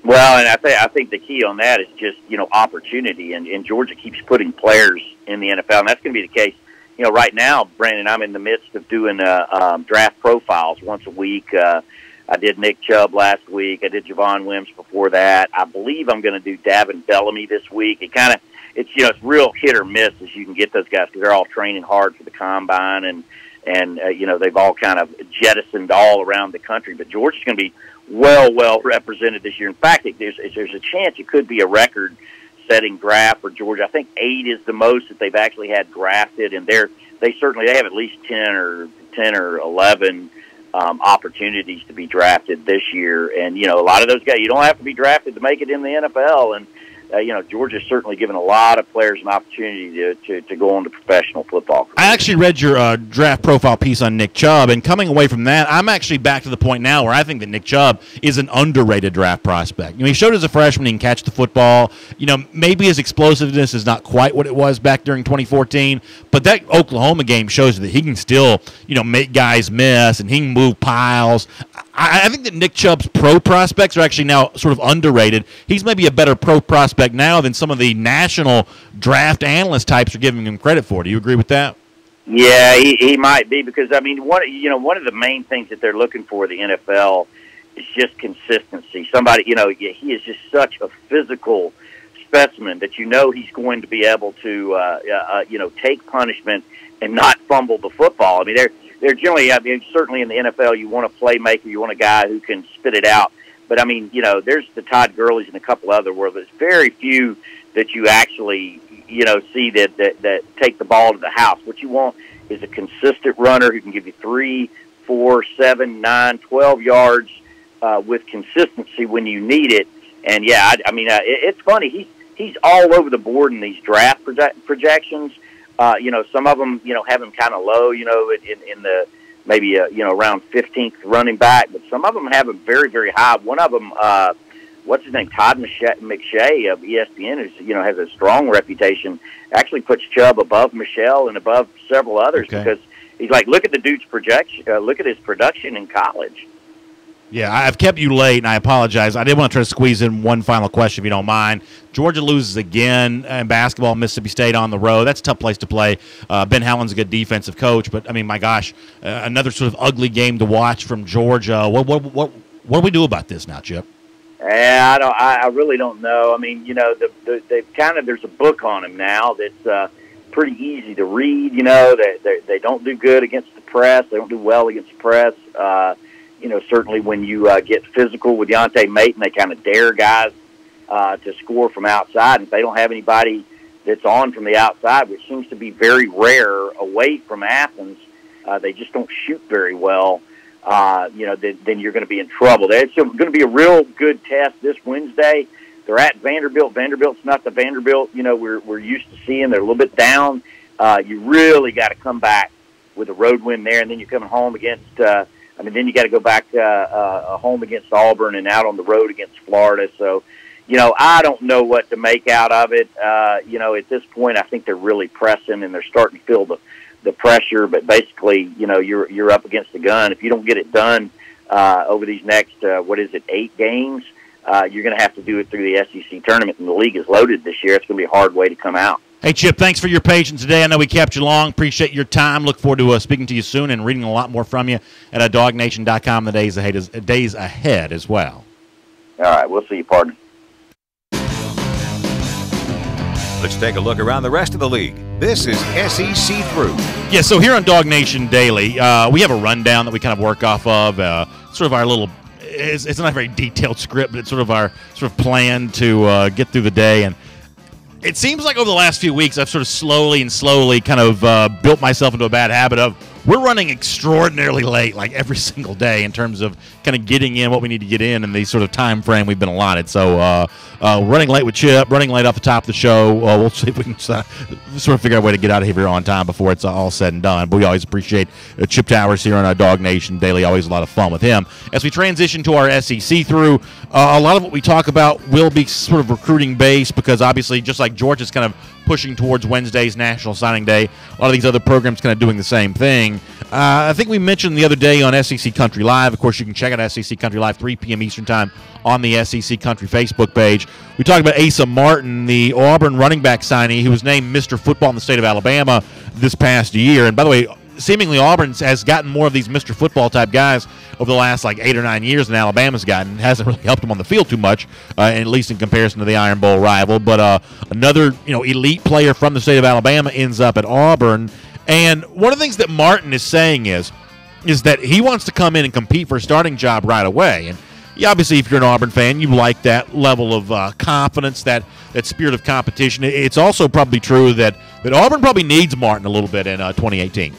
Well, and I think the key on that is just, opportunity, and Georgia keeps putting players in the NFL, and that's going to be the case. Right now, Brandon, I'm in the midst of doing draft profiles once a week. I did Nick Chubb last week. I did Javon Wims before that. I believe I'm going to do Davin Bellamy this week. It's real hit or miss as you can get those guys because they're all training hard for the combine, and they've all kind of jettisoned all around the country. But Georgia's going to be well represented this year. In fact, there's a chance it could be a record-setting draft for Georgia. I think 8 is the most that they've actually had drafted, and they have at least 10 or 11 opportunities to be drafted this year. And a lot of those guys, you don't have to be drafted to make it in the NFL. And Georgia's certainly given a lot of players an opportunity to go on to professional football. I actually read your draft profile piece on Nick Chubb, and coming away from that, I'm actually back to the point now where I think that Nick Chubb is an underrated draft prospect. He showed as a freshman he can catch the football. Maybe his explosiveness is not quite what it was back during 2014, but that Oklahoma game shows that he can still, make guys miss, and he can move piles. I think that Nick Chubb's pro prospects are actually now sort of underrated. He's maybe a better pro prospect now than some of the national draft analyst types are giving him credit for. Do you agree with that? Yeah, he might be because, one of the main things that they're looking for in the NFL is just consistency. Somebody, he is just such a physical specimen that he's going to be able to, take punishment and not fumble the football. They're generally, certainly in the NFL, you want a playmaker, you want a guy who can spit it out. But, there's the Todd Gurley's and a couple other where there's very few that you actually, see that take the ball to the house. What you want is a consistent runner who can give you 3, 4, 7, 9, 12 yards with consistency when you need it. And, it's funny. He's all over the board in these draft projections. Some of them, have him kind of low, in the maybe, around 15th running back, but some of them have him very, very high. One of them, what's his name, Todd McShay of ESPN, who, has a strong reputation, actually puts Chubb above Michelle and above several others because he's like, look at the dude's projection, look at his production in college. Yeah, I've kept you late, and I apologize. I did want to try to squeeze in one final question, if you don't mind. Georgia loses again in basketball, Mississippi State on the road. That's a tough place to play. Ben Howland's a good defensive coach, but, my gosh, another sort of ugly game to watch from Georgia. What do we do about this now, Chip? I really don't know. There's a book on him now that's pretty easy to read. They don't do good against the press. They don't do well against the press. Certainly when you get physical with Deontay Maton, they kind of dare guys to score from outside. And if they don't have anybody that's on from the outside, which seems to be very rare away from Athens, they just don't shoot very well. Then you're going to be in trouble. It's going to be a real good test this Wednesday. They're at Vanderbilt. Vanderbilt's not the Vanderbilt we're used to seeing. They're a little bit down. You really got to come back with a road win there, and then you're coming home against. Then you got to go back home against Auburn and out on the road against Florida. So, I don't know what to make out of it. At this point, I think they're really pressing and they're starting to feel the pressure. But basically, you're up against the gun. If you don't get it done over these next 8 games, you're going to have to do it through the SEC tournament. And the league is loaded this year. It's going to be a hard way to come out. Hey, Chip, thanks for your patience today. I know we kept you long. Appreciate your time. Look forward to speaking to you soon and reading a lot more from you at DawgNation.com the days ahead as well. All right. We'll see you, partner. Let's take a look around the rest of the league. This is SEC Through. Yeah, so here on DawgNation Daily, we have a rundown that we kind of work off of, sort of our little – it's not a very detailed script, but it's sort of our plan to get through the day. And it seems like over the last few weeks, I've sort of slowly kind of built myself into a bad habit of we're running extraordinarily late, like every single day, in terms of kind of getting in what we need to get in the sort of time frame we've been allotted. So running late with Chip, running late off the top of the show. We'll see if we can sort of figure out a way to get out of here on time before it's all said and done. But we always appreciate Chip Towers here on our DawgNation Daily. Always a lot of fun with him. As we transition to our SEC Through, a lot of what we talk about will be sort of recruiting based because obviously just like Georgia's kind of pushing towards Wednesday's National Signing Day. A lot of these other programs kind of doing the same thing. I think we mentioned the other day on SEC Country Live. Of course, you can check out SEC Country Live 3 p.m. Eastern Time on the SEC Country Facebook page. We talked about Asa Martin, the Auburn running back signee who was named Mr. Football in the state of Alabama this past year. And by the way, seemingly Auburn has gotten more of these Mr. Football type guys over the last 8 or 9 years than Alabama's gotten. It hasn't really helped them on the field too much, at least in comparison to the Iron Bowl rival. But another elite player from the state of Alabama ends up at Auburn. And one of the things that Martin is saying is that he wants to come in and compete for a starting job right away. And obviously, if you're an Auburn fan, you like that level of confidence, that spirit of competition. It's also probably true that Auburn probably needs Martin a little bit in 2018.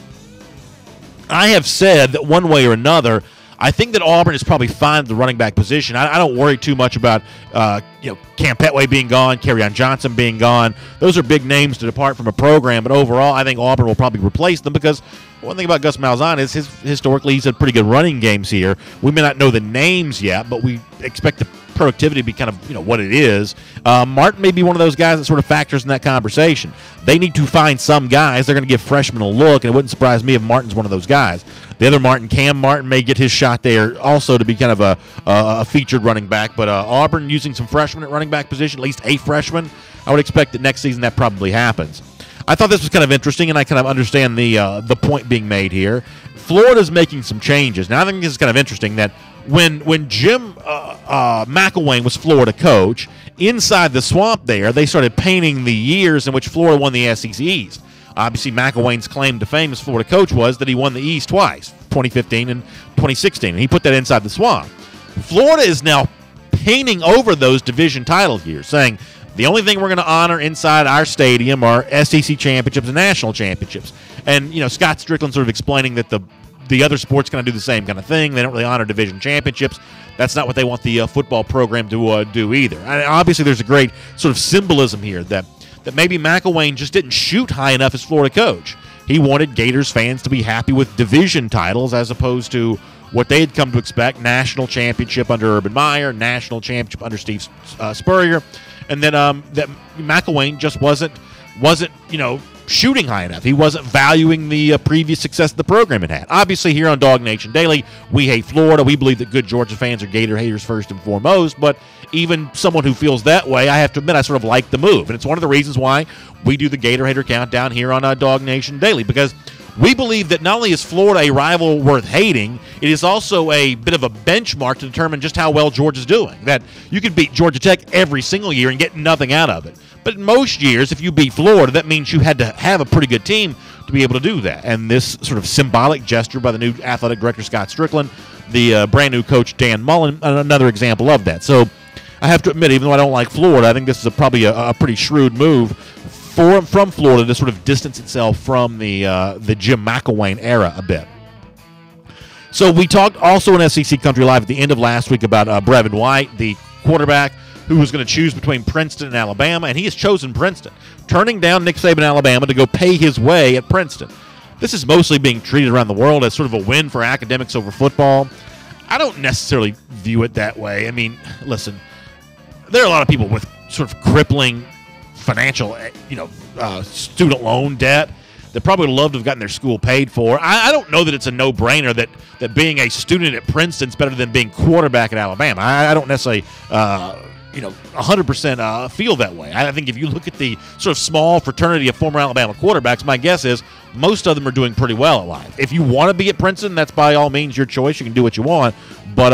I have said that one way or another, I think that Auburn is probably fine at the running back position. I don't worry too much about Cam Petway being gone, Kerryon Johnson being gone. Those are big names to depart from a program, but overall, I think Auburn will probably replace them because one thing about Gus Malzahn is historically he's had pretty good running games here. We may not know the names yet, but we expect the productivity to be kind of what it is. Martin may be one of those guys that sort of factors in that conversation. They need to find some guys. They're going to give freshmen a look, and it wouldn't surprise me if Martin's one of those guys. The other Martin, Cam Martin, may get his shot there also to be kind of a featured running back. But Auburn using some freshmen at running back position, at least a freshman, I would expect that next season that probably happens. I thought this was kind of interesting, and I kind of understand the point being made here. Florida's making some changes. Now, I think this is kind of interesting that when Jim McElwain was Florida coach, inside the swamp there, they started painting the years in which Florida won the SEC East. Obviously, McElwain's claim to fame as Florida coach was that he won the East twice, 2015 and 2016, and he put that inside the swamp. Florida is now painting over those division title years, saying the only thing we're going to honor inside our stadium are SEC championships and national championships. And, Scott Strickland sort of explaining that the other sports kind of do the same kind of thing. They don't really honor division championships. That's not what they want the football program to do either. Obviously, there's a great sort of symbolism here that maybe McElwain just didn't shoot high enough as Florida coach. He wanted Gators fans to be happy with division titles as opposed to what they had come to expect, national championship under Urban Meyer, national championship under Steve Spurrier, and then that McElwain just wasn't shooting high enough. He wasn't valuing the previous success the program had had. Obviously, here on DawgNation Daily, we hate Florida. We believe that good Georgia fans are Gator haters first and foremost, but even someone who feels that way, I have to admit, I sort of like the move. And it's one of the reasons why we do the Gator Hater Countdown here on DawgNation Daily, because we believe that not only is Florida a rival worth hating, it is also a bit of a benchmark to determine just how well Georgia's doing. That you could beat Georgia Tech every single year and get nothing out of it. But in most years, if you beat Florida, that means you had to have a pretty good team to be able to do that. And this sort of symbolic gesture by the new athletic director, Scott Strickland, the brand new coach, Dan Mullen, another example of that. So I have to admit, even though I don't like Florida, I think this is probably a pretty shrewd move from Florida to sort of distance itself from the Jim McElwain era a bit. So we talked also in SEC Country Live at the end of last week about Brevin White, the quarterback who was going to choose between Princeton and Alabama, and he has chosen Princeton, turning down Nick Saban, Alabama, to go pay his way at Princeton. This is mostly being treated around the world as sort of a win for academics over football. I don't necessarily view it that way. I mean, listen, there are a lot of people with sort of crippling financial, student loan debt that probably would love to have gotten their school paid for. I don't know that it's a no-brainer that being a student at Princeton is better than being quarterback at Alabama. I don't necessarily 100% feel that way. I think if you look at the sort of small fraternity of former Alabama quarterbacks, my guess is most of them are doing pretty well at life. If you want to be at Princeton, that's by all means your choice. You can do what you want. But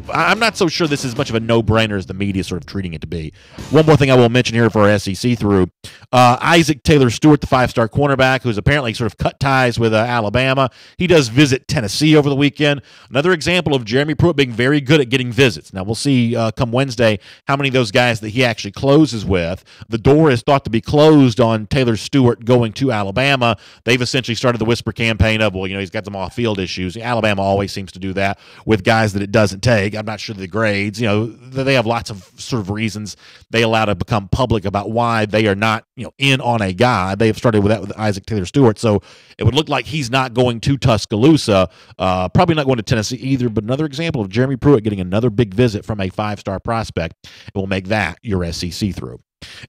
I'm not so sure this is much of a no-brainer as the media is sort of treating it to be. One more thing I will mention here for our SEC through. Isaac Taylor Stewart, the five-star cornerback, who's apparently sort of cut ties with Alabama. He does visit Tennessee over the weekend. Another example of Jeremy Pruitt being very good at getting visits. Now, we'll see come Wednesday how many of those guys that he actually closes with. The door is thought to be closed on Taylor Stewart going to Alabama. They've essentially started the whisper campaign of, he's got some off-field issues. Alabama always seems to do that with guys that it doesn't take. I'm not sure the grades. They have lots of sort of reasons they allow to become public about why they are not, in on a guy. They have started with that with Isaac Taylor Stewart. So it would look like he's not going to Tuscaloosa, probably not going to Tennessee either, but another example of Jeremy Pruitt getting another big visit from a five-star prospect. It will make that your SEC through.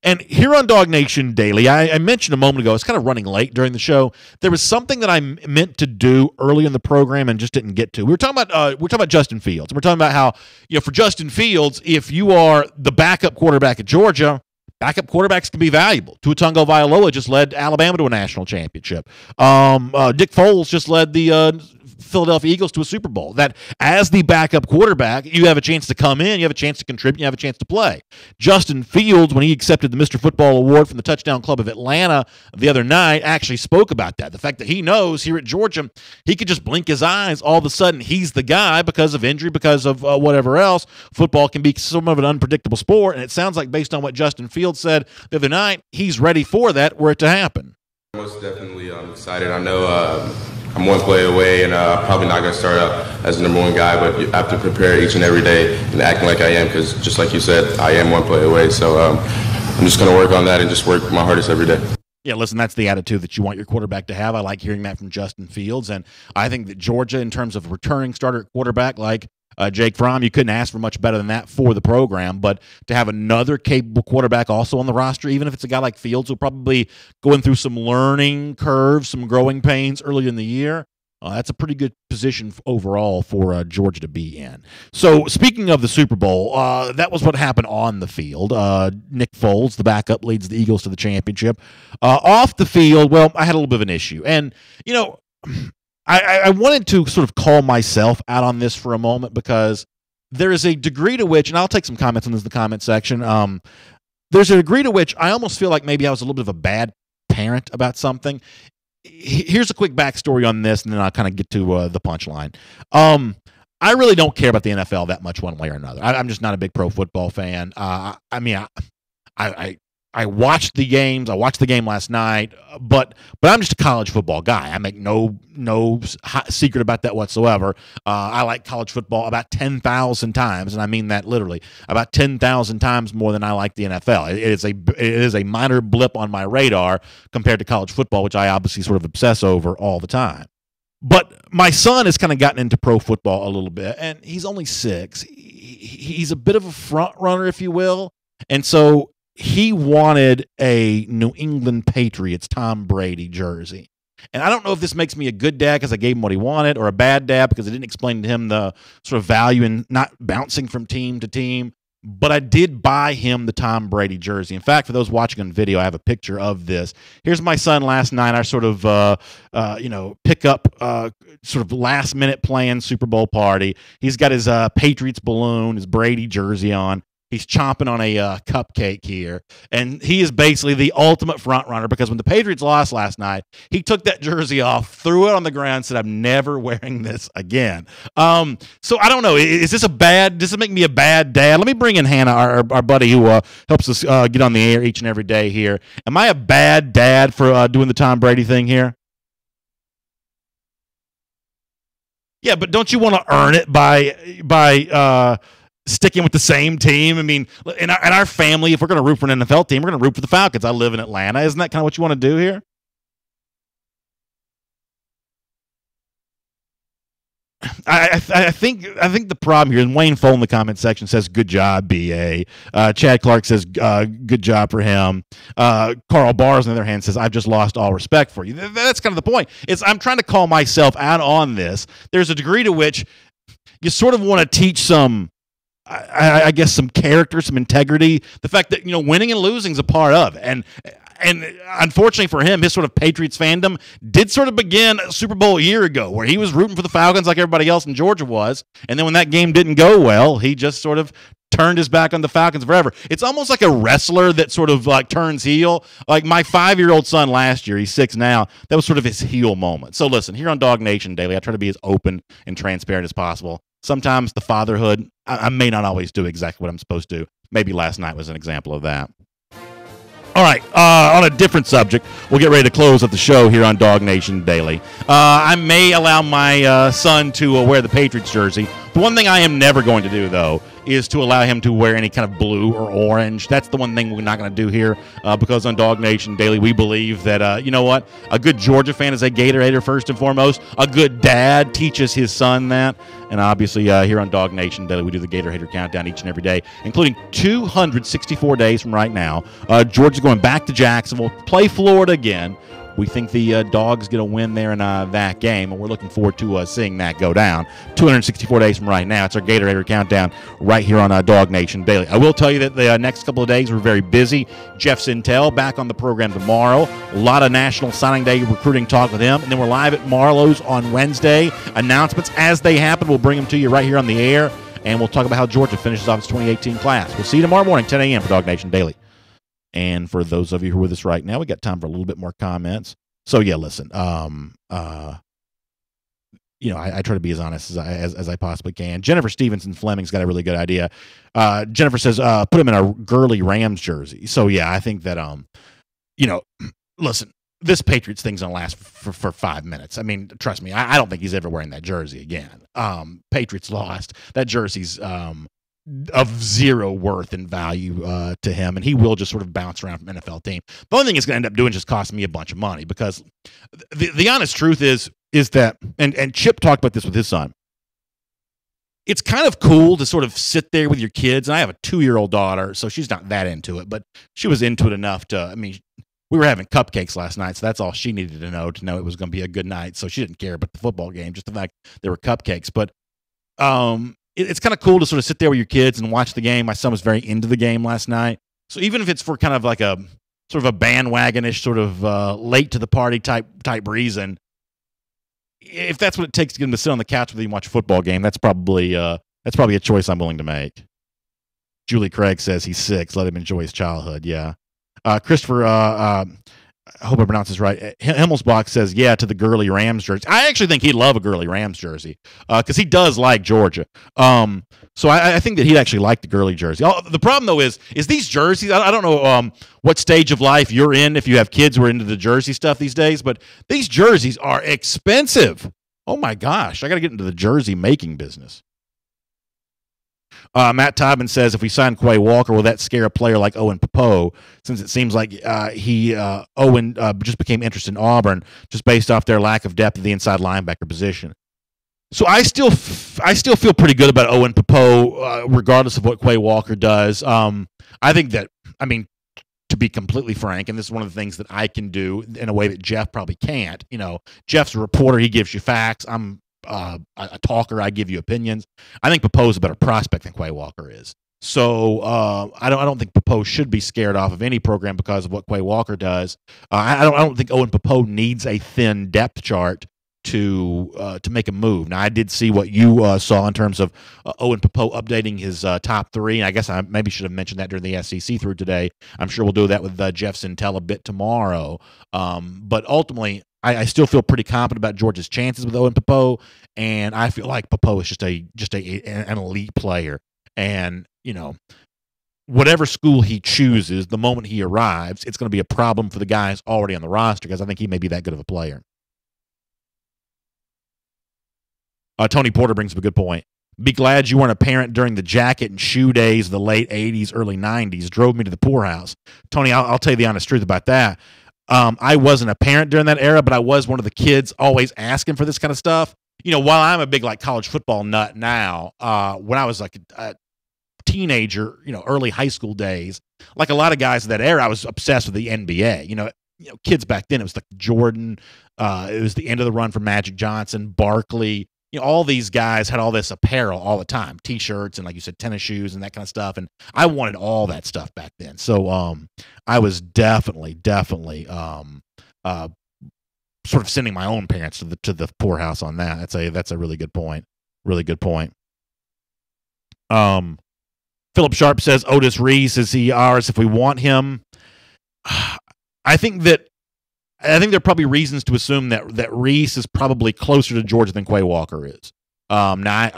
And here on Dog Nation Daily, I mentioned a moment ago, it's kind of running late during the show. There was something that I meant to do early in the program and just didn't get to. We're talking about Justin Fields. We're talking about how, for Justin Fields, if you are the backup quarterback at Georgia, backup quarterbacks can be valuable. Tua Tagovailoa just led Alabama to a national championship. Dick Foles just led the Philadelphia Eagles to a Super Bowl. That as the backup quarterback, you have a chance to come in, you have a chance to contribute, you have a chance to play. Justin Fields, when he accepted the Mr. Football Award from the Touchdown Club of Atlanta the other night, actually spoke about that. The fact that he knows here at Georgia, he could just blink his eyes. All of a sudden, he's the guy because of injury, because of whatever else. Football can be somewhat of an unpredictable sport, and it sounds like based on what Justin Fields said the other night, he's ready for that, were it to happen. Most definitely excited. I know I'm one play away, and probably not going to start out as the number one guy, but you have to prepare each and every day and acting like I am, because just like you said, I am one play away. So I'm just going to work on that and just work my hardest every day. Yeah, listen, that's the attitude that you want your quarterback to have. I like hearing that from Justin Fields, and I think that Georgia, in terms of returning starter at quarterback like Jake Fromm, you couldn't ask for much better than that for the program. But to have another capable quarterback also on the roster, even if it's a guy like Fields who'll probably going through some learning curves, some growing pains early in the year, that's a pretty good position overall for Georgia to be in. So speaking of the Super Bowl, that was what happened on the field. Nick Foles, the backup, leads the Eagles to the championship. Off the field, well, I had a little bit of an issue. And, I wanted to sort of call myself out on this for a moment, because there is a degree to which, and I'll take some comments on this in the comment section, there's a degree to which I almost feel like maybe I was a little bit of a bad parent about something. Here's a quick backstory on this, and then I'll kind of get to the punchline. I really don't care about the NFL that much one way or another. I'm just not a big pro football fan. I watched the games. I watched the game last night, but I'm just a college football guy. I make no secret about that whatsoever. I like college football about 10,000 times, and I mean that literally, about 10,000 times more than I like the NFL. It is a minor blip on my radar compared to college football, which I obviously sort of obsess over all the time. But my son has kind of gotten into pro football a little bit, and he's only 6. He's a bit of a front runner, if you will, and so he wanted a New England Patriots Tom Brady jersey. And I don't know if this makes me a good dad because I gave him what he wanted, or a bad dad because I didn't explain to him the sort of value in not bouncing from team to team. But I did buy him the Tom Brady jersey. In fact, for those watching on video, I have a picture of this. Here's my son last night, our sort of, pick up sort of last-minute planned Super Bowl party. He's got his Patriots balloon, his Brady jersey on. He's chomping on a cupcake here, and he is basically the ultimate front runner, because when the Patriots lost last night, he took that jersey off, threw it on the ground, said, "I'm never wearing this again." So I don't know. Does this make me a bad dad? Let me bring in Hannah, our buddy who helps us get on the air each and every day here. Am I a bad dad for doing the Tom Brady thing here? Yeah, but don't you want to earn it by sticking with the same team? I mean, in our family, if we're going to root for an NFL team, we're going to root for the Falcons. I live in Atlanta. Isn't that kind of what you want to do here? I think the problem here, and Wayne Foll in the comment section says, "Good job, BA." Chad Clark says, "Good job for him." Carl Bars, on the other hand, says, "I've just lost all respect for you." That's kind of the point. I'm trying to call myself out on this. There's a degree to which you sort of want to teach some, I guess, some character, some integrity. The fact that, winning and losing is a part of it. And unfortunately for him, his sort of Patriots fandom did sort of begin a Super Bowl a year ago, where he was rooting for the Falcons like everybody else in Georgia was. And then when that game didn't go well, he just sort of turned his back on the Falcons forever. It's almost like a wrestler that sort of like turns heel. Like my 5-year-old son last year, he's 6 now, that was sort of his heel moment. So listen, here on Dog Nation Daily, I try to be as open and transparent as possible. Sometimes the fatherhood, I may not always do exactly what I'm supposed to. Maybe last night was an example of that. All right, on a different subject, we'll get ready to close up the show here on Dog Nation Daily. I may allow my son to wear the Patriots jersey, The one thing I am never going to do, though, is to allow him to wear any kind of blue or orange. That's the one thing we're not going to do here because on DawgNation Daily, we believe that, you know what? A good Georgia fan is a Gatorator first and foremost. A good dad teaches his son that. And obviously, here on DawgNation Daily, we do the Gator Hater Countdown each and every day, including 264 days from right now. Georgia's going back to Jacksonville, play Florida again. We think the Dogs get a win there in that game, and we're looking forward to seeing that go down. 264 days from right now. It's our Gator Hater Countdown right here on DawgNation Daily. I will tell you that the next couple of days we're very busy. Jeff Sintel back on the program tomorrow. A lot of National Signing Day recruiting talk with him. And then we're live at Marlowe's on Wednesday. Announcements as they happen, we'll bring them to you right here on the air, and we'll talk about how Georgia finishes off its 2018 class. We'll see you tomorrow morning, 10 a.m. for DawgNation Daily. And for those of you who are with us right now, we got time for a little bit more comments. So yeah, listen. I try to be as honest as I possibly can. Jennifer Stevenson Fleming's got a really good idea. Jennifer says, put him in a girly Rams jersey. So yeah, I think that listen, this Patriots thing's gonna last for 5 minutes. I mean, trust me, I don't think he's ever wearing that jersey again. Patriots lost. That jersey's of zero worth and value to him, and he will just sort of bounce around from NFL team. The only thing it's going to end up doing is just costing me a bunch of money, because the honest truth is that, and Chip talked about this with his son, it's kind of cool to sort of sit there with your kids, and I have a 2-year-old daughter, so she's not that into it, but she was into it enough to, I mean, we were having cupcakes last night, so that's all she needed to know it was going to be a good night, so she didn't care about the football game, just the fact there were cupcakes. But it's kind of cool to sort of sit there with your kids and watch the game. My son was very into the game last night. So even if it's for kind of like a sort of a bandwagonish sort of late to the party type reason, if that's what it takes to get him to sit on the couch with you and watch a football game, that's probably a choice I'm willing to make. Julie Craig says he's 6. Let him enjoy his childhood. Yeah. Christopher, I hope I pronounce this right. Himmelsbach says, yeah, to the girly Rams jersey. I actually think he'd love a girly Rams jersey because he does like Georgia. So I think that he'd actually like the girly jersey. The problem, though, is these jerseys, I don't know what stage of life you're in if you have kids who are into the jersey stuff these days, but these jerseys are expensive. Oh, my gosh. I got to get into the jersey making business. Matt Tobin says, if we sign Quay Walker, will that scare a player like Owen Popo, since it seems like Owen just became interested in Auburn just based off their lack of depth at the inside linebacker position? So I still feel pretty good about Owen Popo, regardless of what Quay Walker does. I think that, I mean, to be completely frank, and this is one of the things that I can do in a way that Jeff probably can't. You know, Jeff's a reporter. He gives you facts. I'm a talker. I give you opinions. I think Popo's a better prospect than Quay Walker is. So I don't think Popo should be scared off of any program because of what Quay Walker does. I don't think Owen Popo needs a thin depth chart to make a move. Now, I did see what you saw in terms of Owen Popo updating his top 3. And I guess I maybe should have mentioned that during the SEC through today. I'm sure we'll do that with Jeff Sintel a bit tomorrow. But ultimately, I still feel pretty confident about Georgia's chances with Owen Popo, and I feel like Popo is just an elite player. And, you know, whatever school he chooses, the moment he arrives, it's going to be a problem for the guys already on the roster because I think he may be that good of a player. Tony Porter brings up a good point. Be glad you weren't a parent during the jacket and shoe days of the late 80s, early 90s. Drove me to the poorhouse. Tony, I'll tell you the honest truth about that. I wasn't a parent during that era, but I was one of the kids always asking for this kind of stuff. You know, while I'm a big like college football nut now, when I was like a teenager, you know, early high school days, like a lot of guys of that era, I was obsessed with the NBA. You know, kids back then, it was like Jordan. It was the end of the run for Magic Johnson, Barkley. You know, all these guys had all this apparel all the time, T-shirts and, like you said, tennis shoes and that kind of stuff. And I wanted all that stuff back then. So I was definitely sort of sending my own parents to the poorhouse on that. That's a really good point. Really good point. Philip Sharp says Otis Reese, is he ours if we want him? I think there are probably reasons to assume that Reese is probably closer to Georgia than Quay Walker is. Now,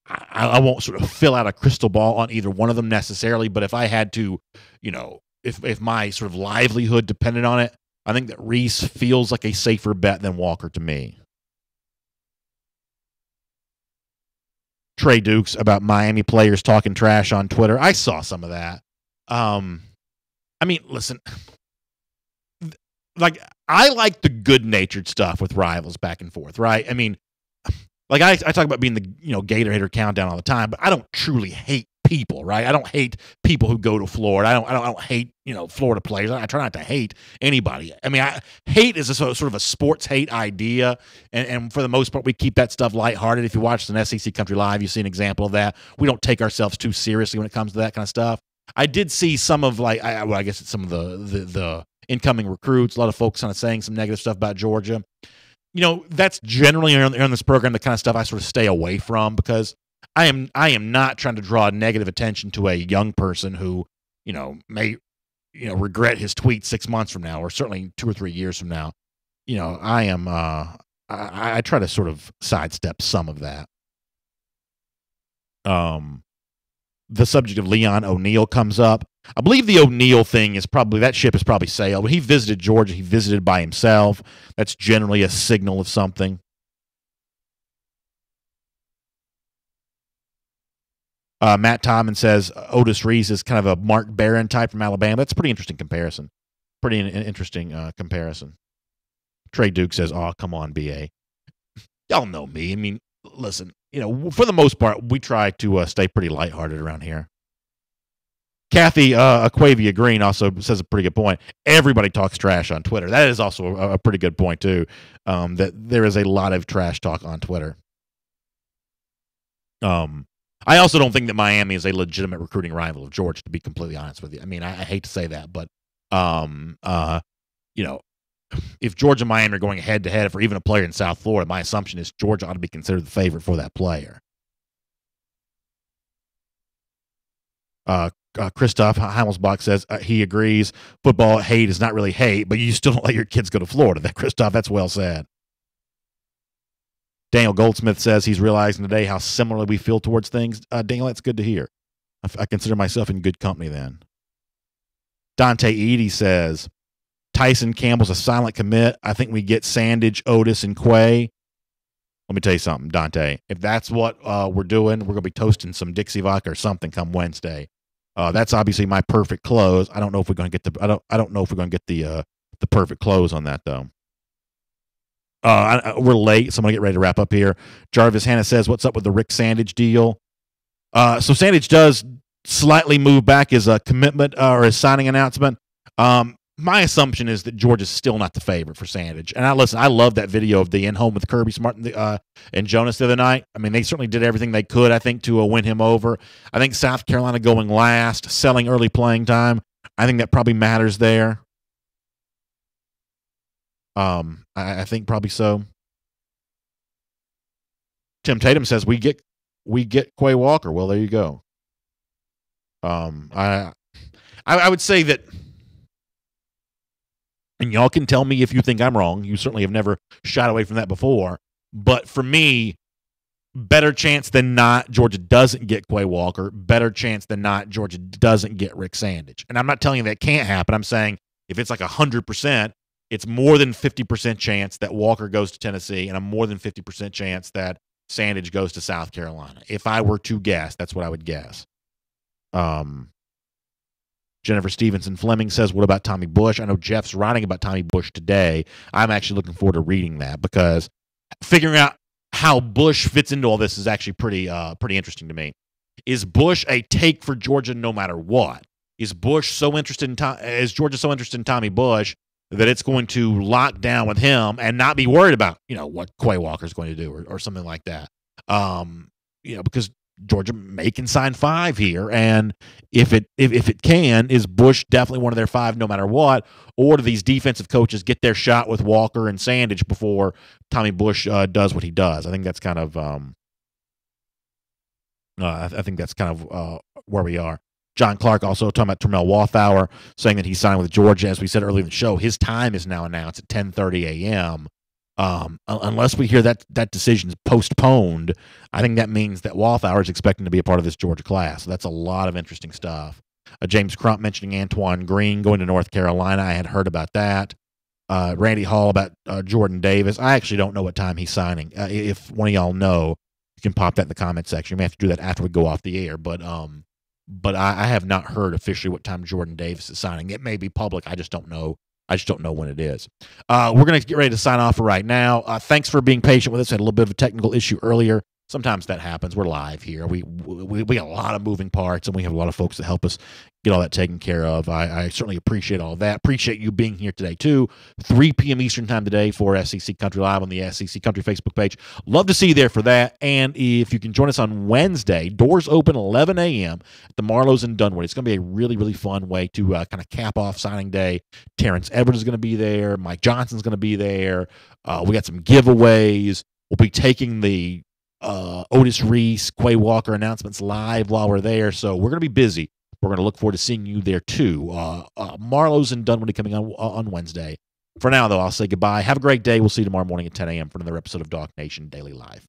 I won't sort of fill out a crystal ball on either one of them necessarily, but if I had to, you know, if my sort of livelihood depended on it, I think that Reese feels like a safer bet than Walker to me. Trey Dukes about Miami players talking trash on Twitter. I saw some of that. I mean, listen, like, I like the good-natured stuff with rivals back and forth, right? I mean, like, I talk about being the, Gator hater countdown all the time, but I don't truly hate people, right? I don't hate people who go to Florida. I don't hate, Florida players. I try not to hate anybody. I mean, hate is a sort of a sports hate idea, and for the most part, we keep that stuff lighthearted. If you watch an SEC Country Live, you see an example of that. We don't take ourselves too seriously when it comes to that kind of stuff. I did see some of, like, I guess it's some of the incoming recruits, a lot of folks kind of saying some negative stuff about Georgia. That's generally on this program the kind of stuff I sort of stay away from, because I am not trying to draw negative attention to a young person who, may, regret his tweet 6 months from now, or certainly 2 or 3 years from now. I try to sort of sidestep some of that. The subject of Leon O'Neal comes up. I believe the O'Neal thing is probably, that ship is probably sailed. When he visited Georgia, he visited by himself. That's generally a signal of something. Matt Tomlin says Otis Reese is kind of a Mark Barron type from Alabama. That's a pretty interesting comparison. Comparison. Trey Duke says, "Oh, come on, BA. Y'all know me. I mean, listen, for the most part, we try to stay pretty lighthearted around here." Kathy Aquavia Green also says a pretty good point. Everybody talks trash on Twitter. That is also a pretty good point, too, that there is a lot of trash talk on Twitter. I also don't think that Miami is a legitimate recruiting rival of Georgia, to be completely honest with you. I mean, I hate to say that, but, if Georgia and Miami are going head-to-head for even a player in South Florida, my assumption is Georgia ought to be considered the favorite for that player. Christoph Hamelsbach says he agrees football hate is not really hate, but you still don't let your kids go to Florida. That, Christoph, that's well said. Daniel Goldsmith says he's realizing today how similarly we feel towards things. Daniel, that's good to hear. I consider myself in good company then. Dante Eady says, Tyson Campbell's a silent commit. I think we get Sandage, Otis, and Quay. Let me tell you something, Dante. If that's what we're doing, we're going to be toasting some Dixie vodka or something come Wednesday. That's obviously my perfect close. I don't know if we're going to get I don't know if we're going to get the perfect close on that though. We're late, so I'm going to get ready to wrap up here. Jarvis Hanna says, "What's up with the Rick Sandage deal?" So Sandage does slightly move back his commitment or his signing announcement. My assumption is that Georgia's still not the favorite for Sandage. And I love that video of the in-home with Kirby Smart and Jonas the other night. I mean, they certainly did everything they could, I think, to win him over. I think South Carolina going last, selling early playing time, I think that probably matters there. I think probably so. Tim Tatum says we get Quay Walker. Well, there you go. I would say that, and y'all can tell me if you think I'm wrong. You certainly have never shied away from that before. But for me, better chance than not, Georgia doesn't get Quay Walker. Better chance than not, Georgia doesn't get Rick Sandage. And I'm not telling you that can't happen. I'm saying if it's like 100%, it's more than 50% chance that Walker goes to Tennessee, and a more than 50% chance that Sandage goes to South Carolina. If I were to guess, that's what I would guess. Jennifer Stevenson Fleming says, "What about Tommy Bush?" I know Jeff's writing about Tommy Bush today. I'm actually looking forward to reading that, because figuring out how Bush fits into all this is actually pretty interesting to me. Is Bush a take for Georgia no matter what? Is Bush so interested in is Georgia so interested in Tommy Bush that it's going to lock down with him and not be worried about what Quay Walker is going to do or something like that? Because Georgia may can sign 5 here, and if it can, is Bush definitely one of their 5 no matter what, or do these defensive coaches get their shot with Walker and Sandage before Tommy Bush does what he does? I think that's kind of where we are. John Clark also talking about Termel Walthour, saying that he signed with Georgia. As we said earlier in the show, his time is now announced at 10:30 a.m. Unless we hear that decision is postponed, I think that means that Walthour is expecting to be a part of this Georgia class. So that's a lot of interesting stuff. James Crump mentioning Antoine Green going to North Carolina. I had heard about that. Randy Hall about Jordan Davis. I actually don't know what time he's signing. If one of y'all know, can pop that in the comment section. You may have to do that after we go off the air, but I have not heard officially what time Jordan Davis is signing. It may be public. I just don't know. I just don't know when it is. We're going to get ready to sign off for right now. Thanks for being patient with us. We had a little bit of a technical issue earlier. Sometimes that happens. We're live here. We got a lot of moving parts, and we have a lot of folks that help us get all that taken care of. I certainly appreciate all that. Appreciate you being here today, too. 3 p.m. Eastern time today for SEC Country Live on the SEC Country Facebook page. Love to see you there for that. And if you can join us on Wednesday, doors open 11 a.m. at the Marlowe's in Dunwoody. It's going to be a really, really fun way to kind of cap off signing day. Terrence Edwards is going to be there. Mike Johnson's going to be there. We got some giveaways. We'll be taking the Otis Reese, Quay Walker announcements live while we're there. So we're going to be busy. We're going to look forward to seeing you there, too. Marlowe's in Dunwoody coming on Wednesday. For now, though, I'll say goodbye. Have a great day. We'll see you tomorrow morning at 10 a.m. for another episode of DawgNation Daily Live.